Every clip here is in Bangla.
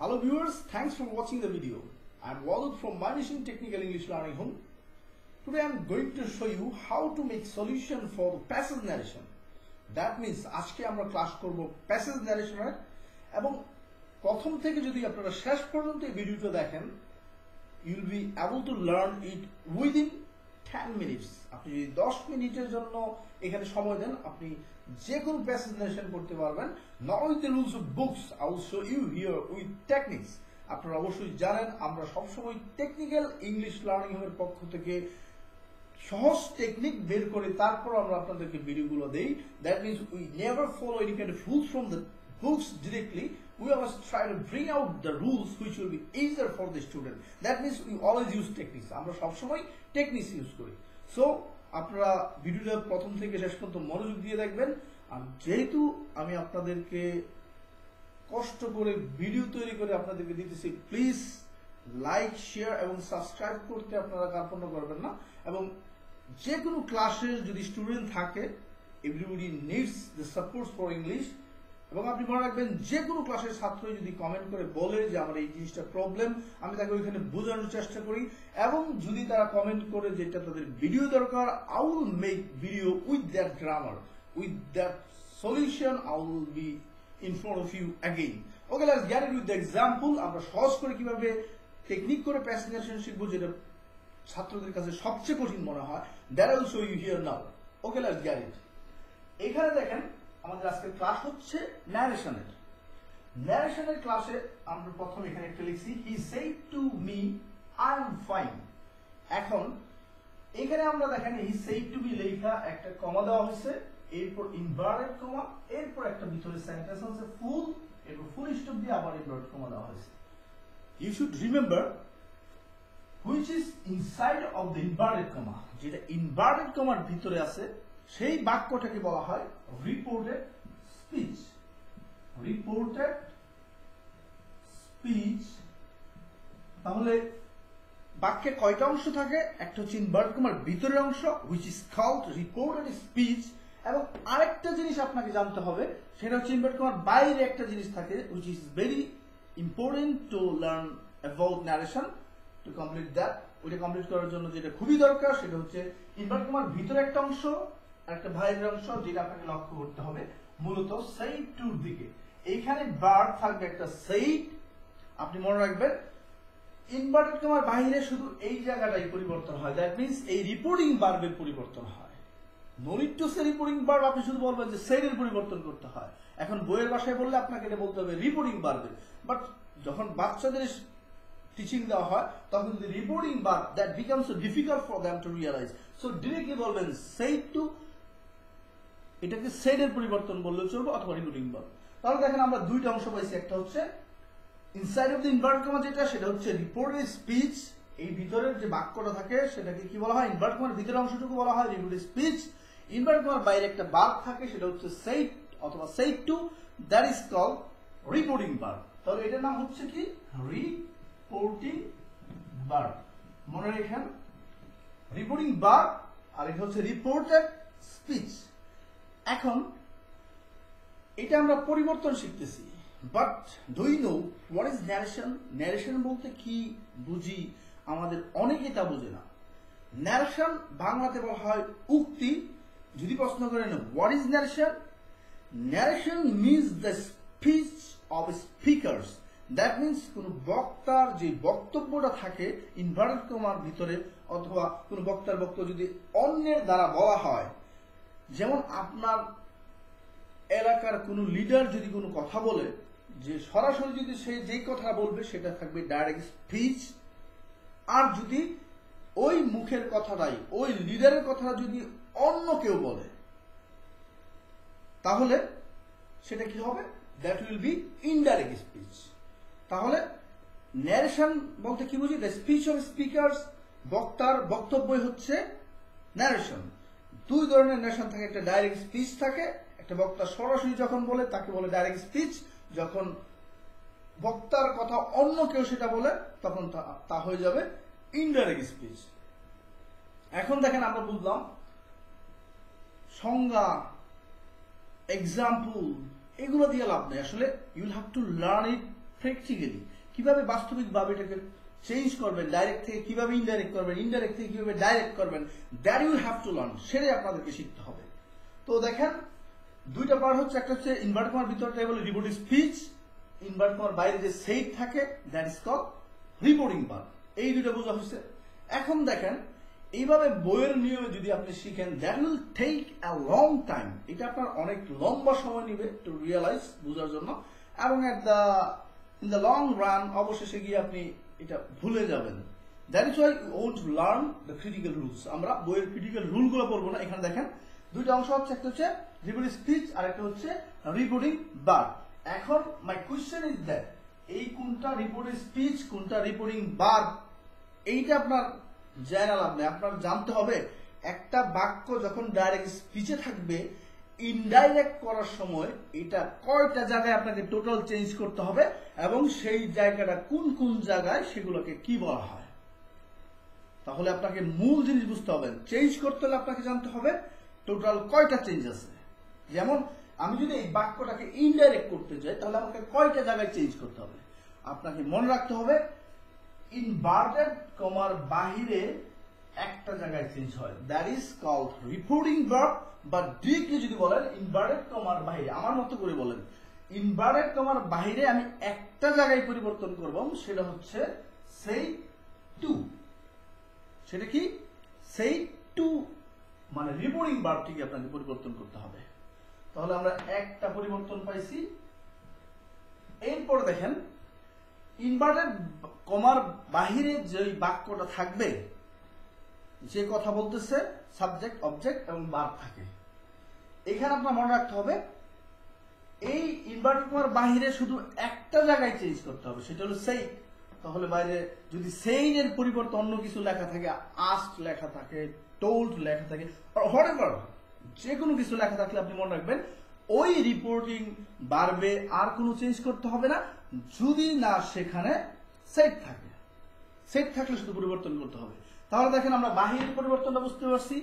Hello viewers, thanks for watching the video. I am Walid from My Mission Technical English Learning Home. Today I am going to show you how to make solution for the passage narration. That means আজকে আমরা ক্লাস করব passage narration এর এবং প্রথম থেকে যদি আপনারা শেষ পর্যন্ত এই ভিডিওটা দেখেন you will be able to learn it within 10 minutes. আপনি যদি 10 মিনিটের জন্য এখানে সময় দেন আপনি যে কোনো প্যাসেজ নারেশন করতে পারবেন. Not with the rules of books, I will show you here with techniques. আপনারা অবশ্যই জানেন আমরা সবসময় টেকনিক্যাল ইংলিশ লার্নিং এর পক্ষ থেকে সহজ টেকনিক বের করে তারপর আমরা আপনাদেরকে ভিডিওগুলো দেই. That means we never follow any kind of rules from the books directly. We always try to bring out the rules which will be easier for the student. That means we always use techniques. আমরা সবসময় টেকনিক্স ইউজ করি. সো আপনারা ভিডিওটা প্রথম থেকে শেষ পর্যন্ত মনোযোগ দিয়ে দেখবেন. আর যেহেতু আমি আপনাদেরকে কষ্ট করে ভিডিও তৈরি করে আপনাদেরকে দিতেছি, প্লিজ লাইক, শেয়ার এবং সাবস্ক্রাইব করতে আপনারা কার্পণ্য করবেন না. এবং যে কোনো ক্লাসের যদি স্টুডেন্ট থাকে, everybody needs the support for English. এবং আপনি মনে রাখবেন যে কোনো ক্লাসের ছাত্র যদি কমেন্ট করে বলে যে আমার এই জিনিসটা প্রবলেম, আমি তাকে ওইখানে বোঝানোর চেষ্টা করি. এবং যদি তারা কমেন্ট করে যেটা তাদের ভিডিও দরকার, I will make video with that grammar, with that solution. I will be in front of you again. Okay, let's get it with the example. আমরা সহজ করে কিভাবে টেকনিক করে প্যাসেজ নারেশন শিখবো, যেটা ছাত্রদের কাছে সবচেয়ে কঠিন মনে হয়. That I will show you here now. Okay, let's get it. এখানে দেখেন আমাদের আজকের ক্লাস হচ্ছে ন্যারেশনের. ন্যারেশনের ক্লাসে আমরা প্রথম এখানে একটা লিখছি he said to me I am fine. এখন এখানে আমরা দেখেন he said to me লেখা একটা কমা দেওয়া হয়েছে, এরপর ইনভার্টেড কমা, এরপর একটা ভিতরে সেন্টেন্স আছে ফুল, এরপর ফুল স্টপ দিয়ে আবার ইনভার্টেড কমা দেওয়া হয়েছে. You should remember which is inside of the inverted comma. যেটা ইনভার্টেড কমার ভিতরে আছে সেই বাক্যটাকে বলা হয় রিপোর্টেড স্পিচ. Reported speech. তাহলে বাক্যে কয়টা অংশ থাকে? একটা হচ্ছে ইনভার্টেড কমার ভিতরের অংশ which is called reported speech. এবং আরেকটা জিনিস আপনাকে জানতে হবে, সেটা হচ্ছে ইনভার্টেড কমার বাইরে একটা জিনিস থাকে which is very important to learn about narration to complete that. ওইটা কমপ্লিট করার জন্য যেটা খুবই দরকার সেটা হচ্ছে ইনভার্টেড কমার ভিতরে একটা অংশ আর একটা বাইরের অংশ, যেটা আপনাকে লক্ষ্য করতে হবে মূলত said to র দিকে. এইখানে ভার্ব থাকবে একটা said. আপনি মনে রাখবেন ইনভার্টেড কমার বাইরে শুধু এই জায়গাটাই পরিবর্তন হয়. দ্যাট মিন্স এই রিপোর্টিং ভার্বের পরিবর্তন হয়. No need to say reporting verb, আপনি শুধু বলবেন যে সেড এর পরিবর্তন করতে হয়. এখন বইয়ের ভাষায় বললে আপনাকে এটা বলতে হবে রিপোর্টিং ভার্বের. বাট যখন বাচ্চাদের টিচিং দেওয়া হয় তখন যদি reporting verb that becomes so difficult for them to realise, so directly বলবেন সেড টু, এটাকে সেড এর পরিবর্তন বললেও চলবে অথবা রিপোর্টিং ভার্ব. তাহলে দেখেন আমরা দুইটা অংশ পাইছি. একটা হচ্ছে inside of the inverted comma, যেটা সেটা হচ্ছে রিপোর্টেড স্পিচ. এই ভিতরের যে বাক্যটা থাকে সেটাকে কি বলা হয়? ইনভার্টেড কমার ভিতরের অংশটুকু বলা হয় রিপোর্টেড স্পিচ. ইনভার্টেড কমার বাইরে একটা ভার্ব থাকে সেটা হচ্ছে said অথবা said to, that is called reporting verb. তাহলে এটার নাম হচ্ছে কি? Reporting verb. মনে রাখেন রিপোর্টিং ভার্ব আর এটা হচ্ছে রিপোর্টেড স্পিচ. এখন এটা আমরা পরিবর্তন শিখতেছি. But do you know what is narration? Narration বলতে কি বুঝি আমাদের অনেকে তা বোঝে না. ন্যারেশন বাংলাতে বলা হয় উক্তি. যদি প্রশ্ন করেন what is narration, narration means the speech of speakers. That means কোন বক্তার যে বক্তব্যটা থাকে ইনভার্টেড কমার ভিতরে, অথবা কোন বক্তার বক্তব্য যদি অন্যের দ্বারা বলা হয়, যেমন আপনার এলাকার কোন লিডার যদি কোনো কথা বলে, যে সরাসরি যদি সে যেই কথা বলবে সেটা থাকবে ডাইরেক্ট স্পিচ. আর যদি ওই মুখের কথাটাই ওই লিডারের কথা যদি অন্য কেউ বলে তাহলে সেটা কি হবে? That will B indirect speech. তাহলে ন্যারেশন বলতে কি বুঝি? দ্য স্পিচ অফ স্পিকার্স, বক্তার বক্তব্যই হচ্ছে ন্যারেশন. দুই ধরনের ন্যারেশন থাকে, একটা ডাইরেক্ট স্পিচ থাকে, একটা বক্তা সরাসরি যখন বলে তাকে বলে ডাইরেক্ট স্পিচ. যখন বক্তার কথা অন্য কেউ সেটা বলে তখন তা হয়ে যাবে ইনডাইরেক্ট স্পিচ. এখন দেখেন আমরা বুঝলাম সংজ্ঞা, এক্সাম্পল এগুলো দিয়ে লাভ নেই আসলে. You will have to learn it practically কিভাবে বাস্তবিকভাবে এটাকে চেঞ্জ করবেন, ডাইরেক্ট থেকে কিভাবে ইনডাইরেক্ট করবেন, ইনডাইরেক্ট থেকে কিভাবে ডাইরেক্ট করবেন, that you have to learn, সেটাই আপনাদেরকে শিখতে হবে। তো দেখেন দুইটা পার্ট হচ্ছে, একটা হচ্ছে ইনভার্টেড কমার ভিতরটা বলে রিপোর্টিং স্পিচ, ইনভার্টেড কমার বাইরে যে সেইড থাকে that is called reporting part. এই দুটো বোঝা হচ্ছে। এখন দেখেন এইভাবে বইয়ের নিয়মে যদি আপনি শিখেন that will take a long time, এটা আপনার অনেক লম্বা সময় নেবে টু রিয়েলাইজ, বোঝার জন্য, এবং ইন দ্য লং রান অবশেষে গিয়ে আপনি এটা ভুলে যাবেন। That is why you want to learn the critical rules. আমরা বইয়ের ক্রিটিক্যাল রুলগুলো পড়বো না, এখানে দেখেন দুইটা অংশ হচ্ছে, একটা হচ্ছে রিপোর্টিং স্পিচ আর একটা হচ্ছে রিপোর্টিং ভার্ব। এখন মাই কোয়েশ্চেন ইজ দ্যাট এই কোনটা রিপোর্টিং স্পিচ কোনটা রিপোর্টিং ভার্ব, এইটা আপনার জানা লাভ নেই। আপনার জানতে হবে একটা বাক্য যখন ডাইরেক্ট স্পিচে থাকবে, ইনডাইরেক্ট করার সময় এটা কয়টা জায়গায় আপনাকে টোটাল চেঞ্জ করতে হবে এবং সেই জায়গাটা কোন কোন জায়গায় সেগুলোকে কি বলা হয়। তাহলে আপনাকে মূল জিনিস বুঝতে হবে। চেঞ্জ করতে হলে আপনাকে জানতে হবে টোটাল কয়টা চেঞ্জ আছে। যেমন আমি যদি এই বাক্যটাকে ইনডাইরেক্ট করতে চাই তাহলে আমাকে কয়টা জায়গায় চেঞ্জ করতে হবে। আপনাকে মনে রাখতে হবে ইনভার্টেড কমার বাহিরে একটা জায়গায় চেঞ্জ হয়, that is called reporting verb. বা ডিরেক্টলি যদি বলেন ইনভার্টেড কমার বাহিরে, আমার মতো করে বলেন ইনভার্টেড কমার বাহিরে আমি একটা জায়গায় পরিবর্তন করব, সেটা হচ্ছে সেই টু। সেটা কি? সেই টু মানে রিপোর্টিং ভার্বটিকে আপনাকে পরিবর্তন করতে হবে। তাহলে আমরা একটা পরিবর্তন পাইছি। এরপর দেখেন ইনভার্টেড কমার বাহিরে যে বাক্যটা থাকবে, যে কথা বলতেছে সাবজেক্ট অবজেক্ট এবং ভার্ব থাকে, এখানে আপনার মনে রাখতে হবে এই ইনভার্টেড কমার বাহিরে শুধু একটা জায়গায় চেঞ্জ করতে হবে, সেটা হলো সেই। তাহলে বাইরে যদি সেইন এর পরিবর্তে অন্য কিছু লেখা থাকে, আস্কড লেখা থাকে, টোল্ড লেখা থাকে, হোয়াটএভার যে কোনো কিছু লেখা থাকলে আপনি মনে রাখবেন ওই রিপোর্টিং ভার্বে আর কোনো চেঞ্জ করতে হবে না, যদি না সেখানে সেট থাকে। সেট থাকলে শুধু পরিবর্তন করতে হবে। তাহলে দেখেন আমরা বাহিরের পরিবর্তনটা বুঝতে পারছি।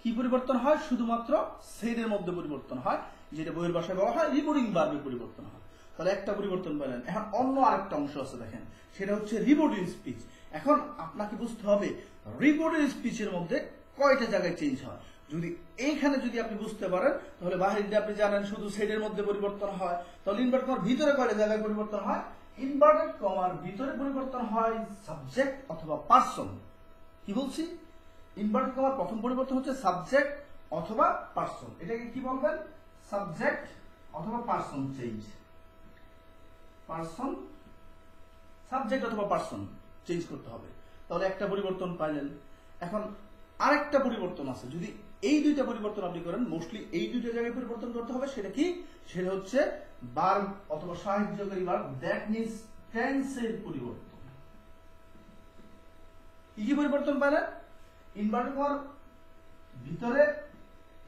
কি পরিবর্তন হয়? শুধুমাত্র সেটের মধ্যে পরিবর্তন হয়, যেটা বইয়ের ভাষায় বলা হয় রিপোর্টিং ভার্বে পরিবর্তন হয়। তাহলে একটা পরিবর্তন পেলেন। এখন অন্য আরেকটা অংশ আছে দেখেন, সেটা হচ্ছে রিপোর্টিং স্পিচ। এখন আপনাকে বুঝতে হবে রিপোর্টিং স্পিচের মধ্যে কয়টা জায়গায় চেঞ্জ হয়। যদি এইখানে যদি আপনি বুঝতে পারেন তাহলে বাহিরে আপনি জানেন শুধু সেটের মধ্যে পরিবর্তন হয়। তাহলে ইনভার্টেড কমার ভিতরে কয়টা জায়গায় পরিবর্তন হয়? ইনভার্টেড কমার ভিতরে পরিবর্তন হয় সাবজেক্ট অথবা পার্সন। কি বলছি? ইনভার্টেড কমার প্রথম পরিবর্তন হচ্ছে সাবজেক্ট অথবা পার্সন। এটাকে কি বলবেন? সাবজেক্ট অথবা পার্সন চেঞ্জ। পার্সন, সাবজেক্ট অথবা পার্সন চেঞ্জ করতে হবে। তাহলে একটা পরিবর্তন পাইলেন। এখন আরেকটা পরিবর্তন আছে, যদি এই দুইটা পরিবর্তন আপনি করেন, মোস্টলি এই দুইটা জায়গায় পরিবর্তন করতে হবে। সেটা কি? সেটা হচ্ছে ভার্ব অথবা সাহায্যকারী ভার্ব, দ্যাট মিন্স টেন্সের পরিবর্তন। কি কি পরিবর্তন পাইলেন? ইনভার্টেড কমার ভিতরে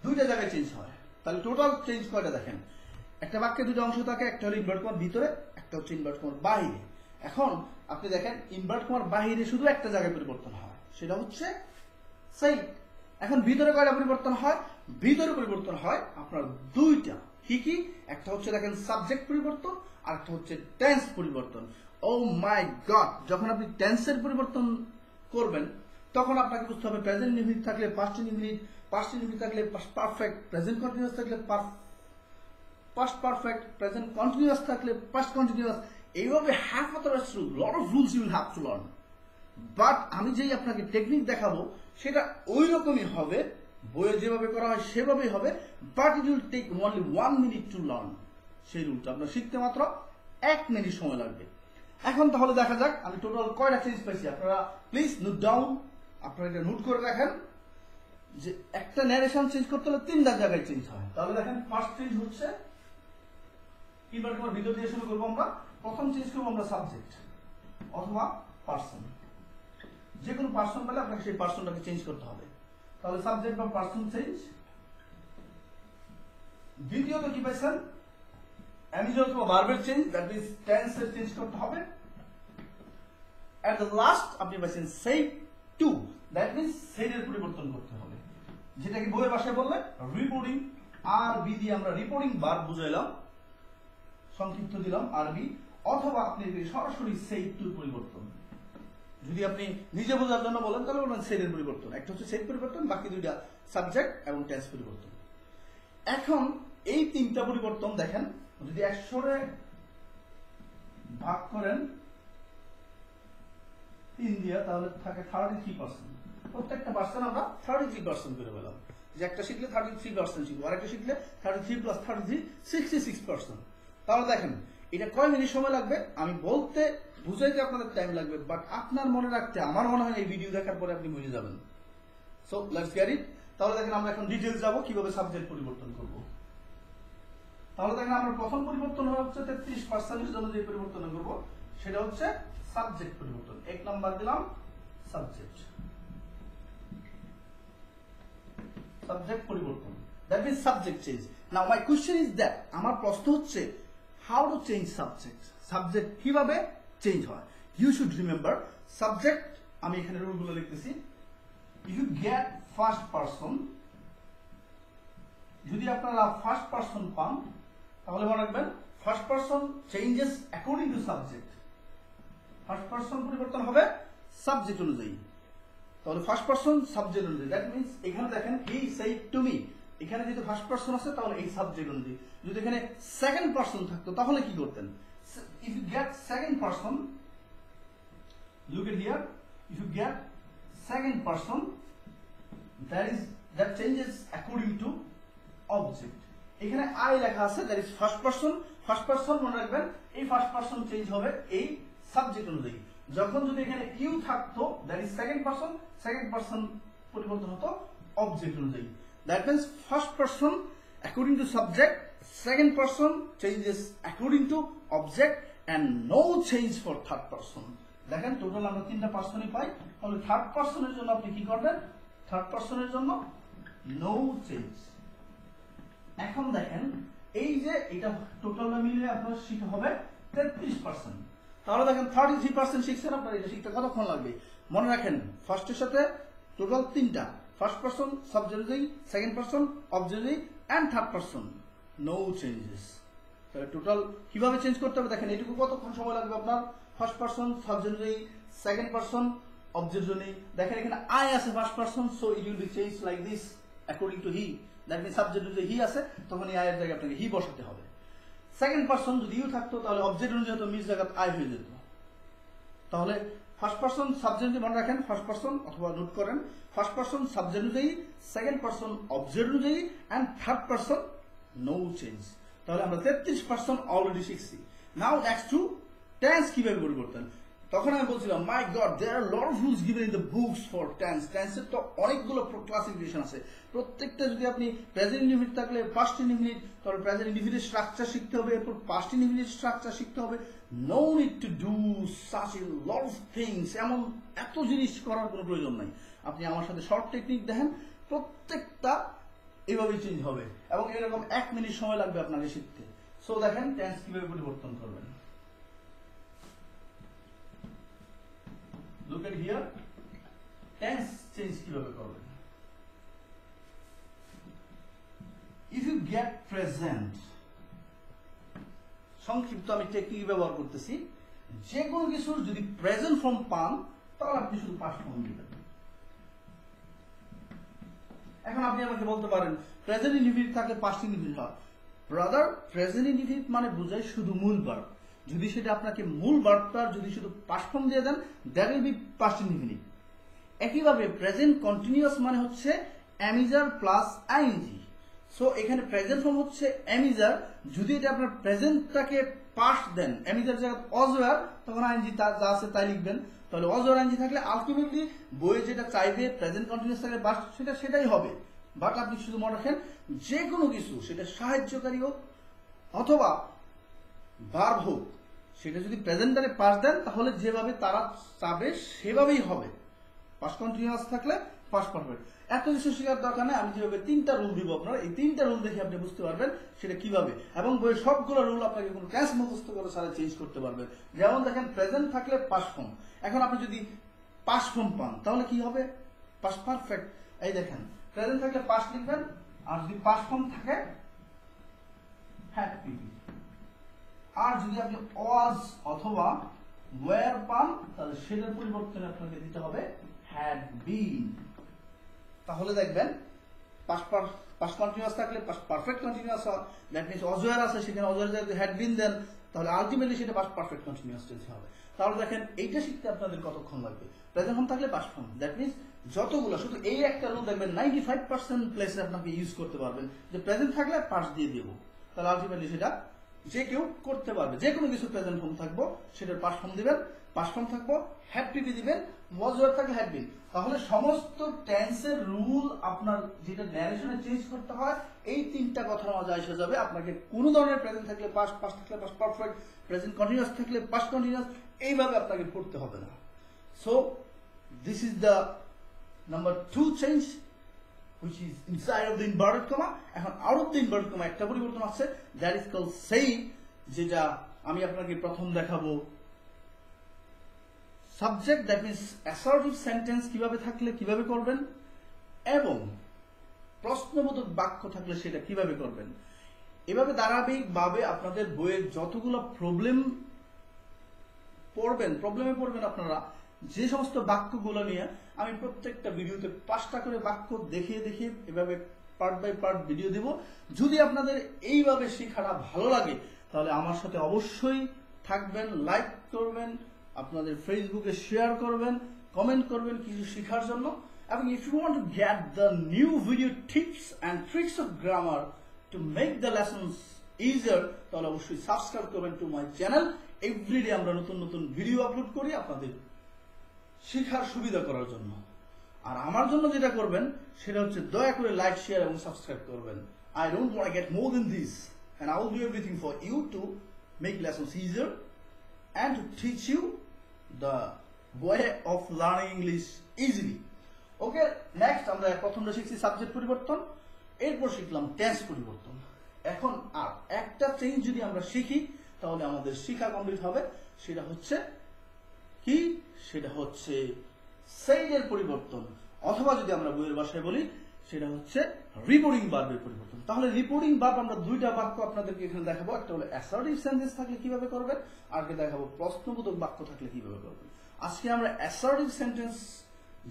দুইটা জায়গায় চেঞ্জ হয়। তাহলে টোটাল চেঞ্জ কয়টা দেখেন, একটা বাক্যে দুটো অংশ থাকে, একটা হলো ইনভার্টেড কমার ভিতরে, একটা হচ্ছে ইনভার্টেড কমার বাহিরে। এখন আপনি দেখেন ইনভার্টেড কমার বাহিরে শুধু একটা জায়গায় পরিবর্তন হয়, সেটা হচ্ছে সেই। এখন ভিতরে কয়টা পরিবর্তন হয়? ভিতরে পরিবর্তন হয় আপনার দুইটা। কি কি? একটা হচ্ছে দেখেন সাবজেক্ট পরিবর্তন, আর একটা হচ্ছে টেন্স পরিবর্তন। ও মাই গড, যখন আপনি টেন্সের পরিবর্তন করবেন তখন আপনাকে বুঝতে হবে প্রেজেন্ট ইনডিফিনিট থাকলে পাস্ট ইনডিফিনিট, পাস্ট ইনডিফিনিট থাকলে পাস্ট পারফেক্ট, প্রেজেন্ট কন্টিনিউয়াস থাকলে পাস্ট পারফেক্ট, প্রেজেন্ট কন্টিনিউয়াস থাকলে পাস্ট কন্টিনিউয়াস। এইভাবে have authorise rule, lot of rules you will have to learn. But আমি যেই আপনাকে টেকনিক দেখাবো সেটা ওই রকমই হবে, বইয়ে যেভাবে করা হয় সেভাবেই হবে, but it will take only 1 minute to learn. সেই রুলটা আপনার শিখতে মাত্র 1 মিনিট সময় লাগবে। এখন তাহলে দেখা যাক আমি টোটাল কয়টা চেঞ্জ পাইছি। আপনারা প্লিজ নোট ডাউন, আপনারা এটা নোট করে রাখেন যে একটা ন্যারেশন চেঞ্জ করতে হলে 3টা জায়গায় চেঞ্জ হয়। তাহলে দেখেন ফার্স্ট চেঞ্জ হচ্ছে ইনভার্টেড কমার ভিতর দিয়ে শুরু করবো আমরা। প্রথম চেঞ্জ করবো আমরা সাবজেক্ট অথবা পার্সন। যে কোনো পার্সন পেলে আপনাকে সেই পার্সনটাকে চেঞ্জ করতে হবে। তাহলে সাবজেক্ট বা পার্সন চেঞ্জ। দ্বিতীয়ত কি পাইছেন? অ্যামিজন অথবা ভার্বের চেঞ্জ, দ্যাট মিন্স টেন্সের চেঞ্জ করতে হবে। এট দ্য লাস্ট আপনি পাইছেন সেই টু, দ্যাট মিন্স সেইয়ের পরিবর্তন করতে হবে, যেটাকে বইয়ের ভাষায় বললে রিপোর্টিং। আর বি দিয়ে আমরা রিপোর্টিং ভার্ব বুঝাইলাম, সংক্ষিপ্ত দিলাম আরবি। অথবা আপনি সরাসরি সেট টু পরিবর্তন। যদি আপনি নিজে বোঝার জন্য বলেন তাহলে বলবেন সেটের পরিবর্তন। একটা হচ্ছে সেট পরিবর্তন, বাকি দুইটা সাবজেক্ট এবং টেন্স পরিবর্তন। এখন এই তিনটা পরিবর্তন দেখেন, যদি 100 ভাগ করেন 3 দিয়ে তাহলে থাকে 33%। প্রত্যেকটা পার্সেন্ট আমরা 33% করে পেলাম। যে একটা শিখলে 33% শিখবো, আর একটা শিখলে 33 + 33 66%। তাহলে দেখেন এটা কয় মিনিট সময় লাগবে আমি বলতে বুঝাইতে আপনাদের টাইম লাগবে, বাট আপনার মনে রাখতে আমার মনে হয় এই ভিডিও দেখার পরে আপনি বুঝে যাবেন। So let's get it. তাহলে দেখেন আমরা এখন ডিটেইলস যাব কিভাবে সাবজেক্ট পরিবর্তন করব। তাহলে দেখেন আমরা প্রথম পরিবর্তন হচ্ছে 33% এর জন্য যে পরিবর্তন করব সেটা হচ্ছে সাবজেক্ট পরিবর্তন। 1 নাম্বার দিলাম সাবজেক্ট পরিবর্তন, that means subject change. Now my question is that, আমার প্রশ্ন হচ্ছে how to change subject. Subject কিভাবে চেঞ্জ হয়? ইউ শুড রিমেম্বার সাবজেক্ট, আমি এখানে রুলগুলো লিখতেছি। ইউ গেট ফার্স্ট পারসন, যদি আপনারা ফার্স্ট পারসন পান তাহলে মনে রাখবেন first person changes according to subject. First person পরিবর্তন হবে সাবজেক্ট অনুযায়ী। তাহলে ফার্স্ট পারসন সাবজেক্ট অনুযায়ী, দ্যাট মিন্স এখানে দেখেন হি সেড টু মি, এখানে যদি ফার্স্ট পারসন আছে তাহলে এই সাবজেক্ট অনুযায়ী। যদি এখানে সেকেন্ড পারসন থাকতো তাহলে কি করতেন? If you get second person, look at here, if you get second person that changes according to object। এখানে আই লেখা আছে, that is first person. First person মনে রাখবেন এই ফার্স্ট পারসন চেঞ্জ হবে এই সাবজেক্ট অনুযায়ী। যখন যদি এখানে ইউ থাকতো that is second person, second person পরিবর্তন হতো অবজেক্ট অনুযায়ী। That means first person according to subject, second person changes according to object and no change for third person. দেখেন টোটাল আমরা 3টা পারসনই পাই। তাহলে থার্ড পারসনের জন্য আপনি কি করবেন? থার্ড পারসনের জন্য নো চেঞ্জ। এখন দেখেন এই যে এটা টোটালটা মিলিয়ে আপনার শিখতে হবে 33%। তাহলে দেখেন 33% শিখছেন, আপনার এটা শিখতে কতক্ষণ লাগবে? মনে রাখেন ফার্স্টের সাথে টোটাল 3টা, ফার্স্ট পারসন সাবজেক্ট অনুযায়ী, সেকেন্ড পারসন অবজেক্ট অনুযায়ী and third person no changes. তাহলে টোটাল কিভাবে চেঞ্জ করতে হবে দেখেন, এটুকু কতক্ষণ সময় লাগবে আপনার? ফার্স্ট পারসন সাবজেক্ট অনুযায়ী, সেকেন্ড পারসন অবজেক্ট অনুযায়ী। দেখেন এখানে আই আছে first person, so it will be change like this according to he. That means subject অনুযায়ী হি আছে, তখন এই আয়ের জায়গায় আপনাকে হি বসাতে হবে। সেকেন্ড পারসন যদি ইউ থাকতো তাহলে অবজেক্ট অনুযায়ী তো মিস জায়গা আই হয়ে যেত। তাহলে ফার্স্ট পারসন সাবজেক্ট মনে রাখেন, ফার্স্ট পারসন অথবা নোট করেন, ফার্স্ট পারসন সাবজেক্ট অনুযায়ী, সেকেন্ড পারসন অবজেক্ট অনুযায়ী and third person no change. তাহলে আমরা 33% অলরেডি শিখছি। নাও নেক্সট টু টেন্স কিভাবে পরিবর্তন। তখন আমি বলছিলাম my god there are lot of rules given in the books for tense. টেন্সের তো অনেকগুলো ক্লাসিফিকেশন আছে। প্রত্যেকটা যদি আপনি প্রেজেন্ট ইনডিফিনিট থাকলে পাস্ট ইনডিফিনিট, তাহলে প্রেজেন্ট ইনডিফিনিট স্ট্রাকচার শিখতে হবে, এরপর পাস্ট ইনডিফিনিট স্ট্রাকচার শিখতে হবে। No need to do such a lot of things, এমন এত জিনিস করার কোনো প্রয়োজন নাই। আপনি আমার সাথে শর্ট টেকনিক দেখেন, প্রত্যেকটা এইভাবেই চেঞ্জ হবে এবং এরকম 1 মিনিট সময় লাগবে আপনাকে শিখতে। সো দেখেন টেন্স কিভাবে পরিবর্তন করবেন। Look at here, tense change কিভাবে করবেন। If you get present, সংক্ষিপ্ত আমি টেকনিক ব্যবহার করতেছি, যে কোনো কিছুর যদি প্রেজেন্ট ফর্ম পান তাহলে আপনি শুধু পাস্ট ফর্ম দিবেন। এখন আপনি আমাকে বলতে পারেন প্রেজেন্ট ইনডিফিনিট থাকলে পাস্ট ইনডিফিনিট হয়। ব্রাদার, প্রেজেন্ট ইনডিফিনিট মানে বোঝায় শুধু মূল ভার্ব। যদি সেটা আপনাকে মূল ভার্বটার যদি শুধু পাস্ট ফর্ম দিয়ে then that will be past indefinite. একইভাবে প্রেজেন্ট কন্টিনিউয়াস মানে হচ্ছে অ্যামিজার প্লাস আইএনজি। সো এখানে প্রেজেন্ট ফর্ম হচ্ছে অ্যামিজার, যদি এটা আপনার প্রেজেন্টটাকে পাস্ট দেন অ্যামিজার জায়গায় অজওয়ার, তখন আইএনজি যা আছে তাই লিখবেন। তাহলে অজওয়ার আইএনজি থাকলে আলটিমেটলি বইয়ে যেটা চাইবে প্রেজেন্ট কন্টিনিউয়াস থাকলে পাস্ট সেটাই হবে। বাট আপনি শুধু মনে রাখেন যে কোনো কিছু সেটা সাহায্যকারী হোক অথবা ভার্ব হোক, সেটা যদি প্রেজেন্টারে পাস দেন তাহলে যেভাবে তারা চাবে সেভাবেই হবে। পাস্ট কন্টিনিউয়াস থাকলে পাস্ট পারফেক্ট। এত কিছু শেখার দরকার নেই, আমি যেভাবে 3টা রুল দিব আপনার, এই 3টা রুল দেখে আপনি বুঝতে পারবেন সেটা কিভাবে, এবং বইয়ের সবগুলো রুল আপনাকে কোনো ক্লাস মুখস্থ করে সারা চেঞ্জ করতে পারবেন। যেমন দেখেন প্রেজেন্ট থাকলে পাস্ট ফর্ম, এখন আপনি যদি পাস্ট ফর্ম পান তাহলে কি হবে? Past perfect. এই দেখেন প্রেজেন্ট থাকলে পাস্ট লিখবেন, আর যদি পাস্ট ফর্ম থাকে হ্যাপি। আর যদি আপনি ওয়াজ অথবা ওয়্যার পান তাহলে সেটার পরিবর্তনে আপনাকে দিতে হবে হ্যাড বিন। তাহলে দেখবেন পাস্ট কন্টিনিউয়াস থাকলে পারফেক্ট কন্টিনিউয়াস হয়, দ্যাট মিন্স অজয়ার আছে সেখানে অজয়ার যদি হ্যাড বিন দেন তাহলে আলটিমেটলি সেটা পারফেক্ট কন্টিনিউয়াস টেন্স হবে। তাহলে দেখেন এইটা শিখতে আপনাদের কতক্ষণ লাগবে। প্রেজেন্ট ফর্ম থাকলে পাস্ট ফর্ম, দ্যাট মিন্স যতগুলো, শুধু এই একটা রুল দেখবেন 95% প্লেসে আপনাকে ইউজ করতে পারবেন যে প্রেজেন্ট থাকলে পাস্ট দিয়ে দিব, তাহলে আলটিমেটলি সেটা যে কেউ করতে পারবে। যে কোনো কিছু প্রেজেন্ট ফর্ম থাকবো সেটার পাস্ট ফর্ম দিবেন, পাস্ট ফর্ম থাকবো হ্যাড পিপি দিবেন, ওয়াজ ওয়্যার থাকলে হ্যাড বিন। তাহলে সমস্ত টেন্সের রুল আপনার যেটা ন্যারেশনে চেঞ্জ করতে হয় এই তিনটা কথার মজা এসে যাবে। আপনাকে কোনো ধরনের প্রেজেন্ট থাকলে পাস্ট, পাস্ট থাকলে পাস্ট পারফেক্ট, প্রেজেন্ট কন্টিনিউয়াস থাকলে পাস্ট কন্টিনিউয়াস, এইভাবে আপনাকে পড়তে হবে না। So this is the number 2 change which is inside of the inverted comma. এখন out of the inverted comma একটা পরিবর্তন আছে, that is called say, যেটা আমি আপনাকে প্রথম দেখাবো। Subject, that means assertive sentence কিভাবে থাকলে কিভাবে করবেন, এবং প্রশ্নবোধক বাক্য থাকলে সেটা কিভাবে করবেন। এভাবে ধারাবাহিকভাবে আপনাদের বইয়ের যতগুলো প্রবলেমে পড়বেন আপনারা, যে সমস্ত বাক্যগুলো নিয়ে আমি প্রত্যেকটা ভিডিওতে 5টা করে বাক্য দেখিয়ে এভাবে পার্ট বাই পার্ট ভিডিও দেব। যদি আপনাদের এইভাবে শেখাটা ভালো লাগে তাহলে আমার সাথে অবশ্যই থাকবেন, লাইক করবেন, আপনাদের ফেসবুকে শেয়ার করবেন, কমেন্ট করবেন কিছু শেখার জন্য। এবং if you want to get the new video tips and tricks of grammar to make the lessons easier, তাহলে অবশ্যই সাবস্ক্রাইব করবেন টু মাই চ্যানেল। এভরিডে আমরা নতুন ভিডিও আপলোড করি আপনাদের শেখার সুবিধা করার জন্য। আর আমার জন্য যেটা করবেন সেটা হচ্ছে দয়া করে লাইক, শেয়ার এবং সাবস্ক্রাইব করবেন। I don't want to get more than this, and I will do everything for you to make lessons easier and to teach you the way of learning English easily. Okay, next আমরা প্রথমটা শিখছি সাবজেক্ট পরিবর্তন, এরপর শিখলাম টেন্স পরিবর্তন। এখন আর একটা চেঞ্জ যদি আমরা শিখি তাহলে আমাদের শিখা কমপ্লিট হবে। সেটা হচ্ছে কি? সেটা হচ্ছে সেইডের পরিবর্তন, অথবা যদি আমরা বইয়ের ভাষায় বলি সেটা হচ্ছে রিপোর্টিং ভার্বের পরিবর্তন। তাহলে রিপোর্টিং ভার্ব আমরা দুইটা বাক্য আপনাদেরকে এখানে দেখাবো। একটা হলো অ্যাসার্টিভ সেন্টেন্স থাকলে কিভাবে করবেন, আর একটা দেখাবো প্রশ্নবোধক বাক্য থাকলে কিভাবে করবেন। আজকে আমরা অ্যাসার্টিভ সেন্টেন্স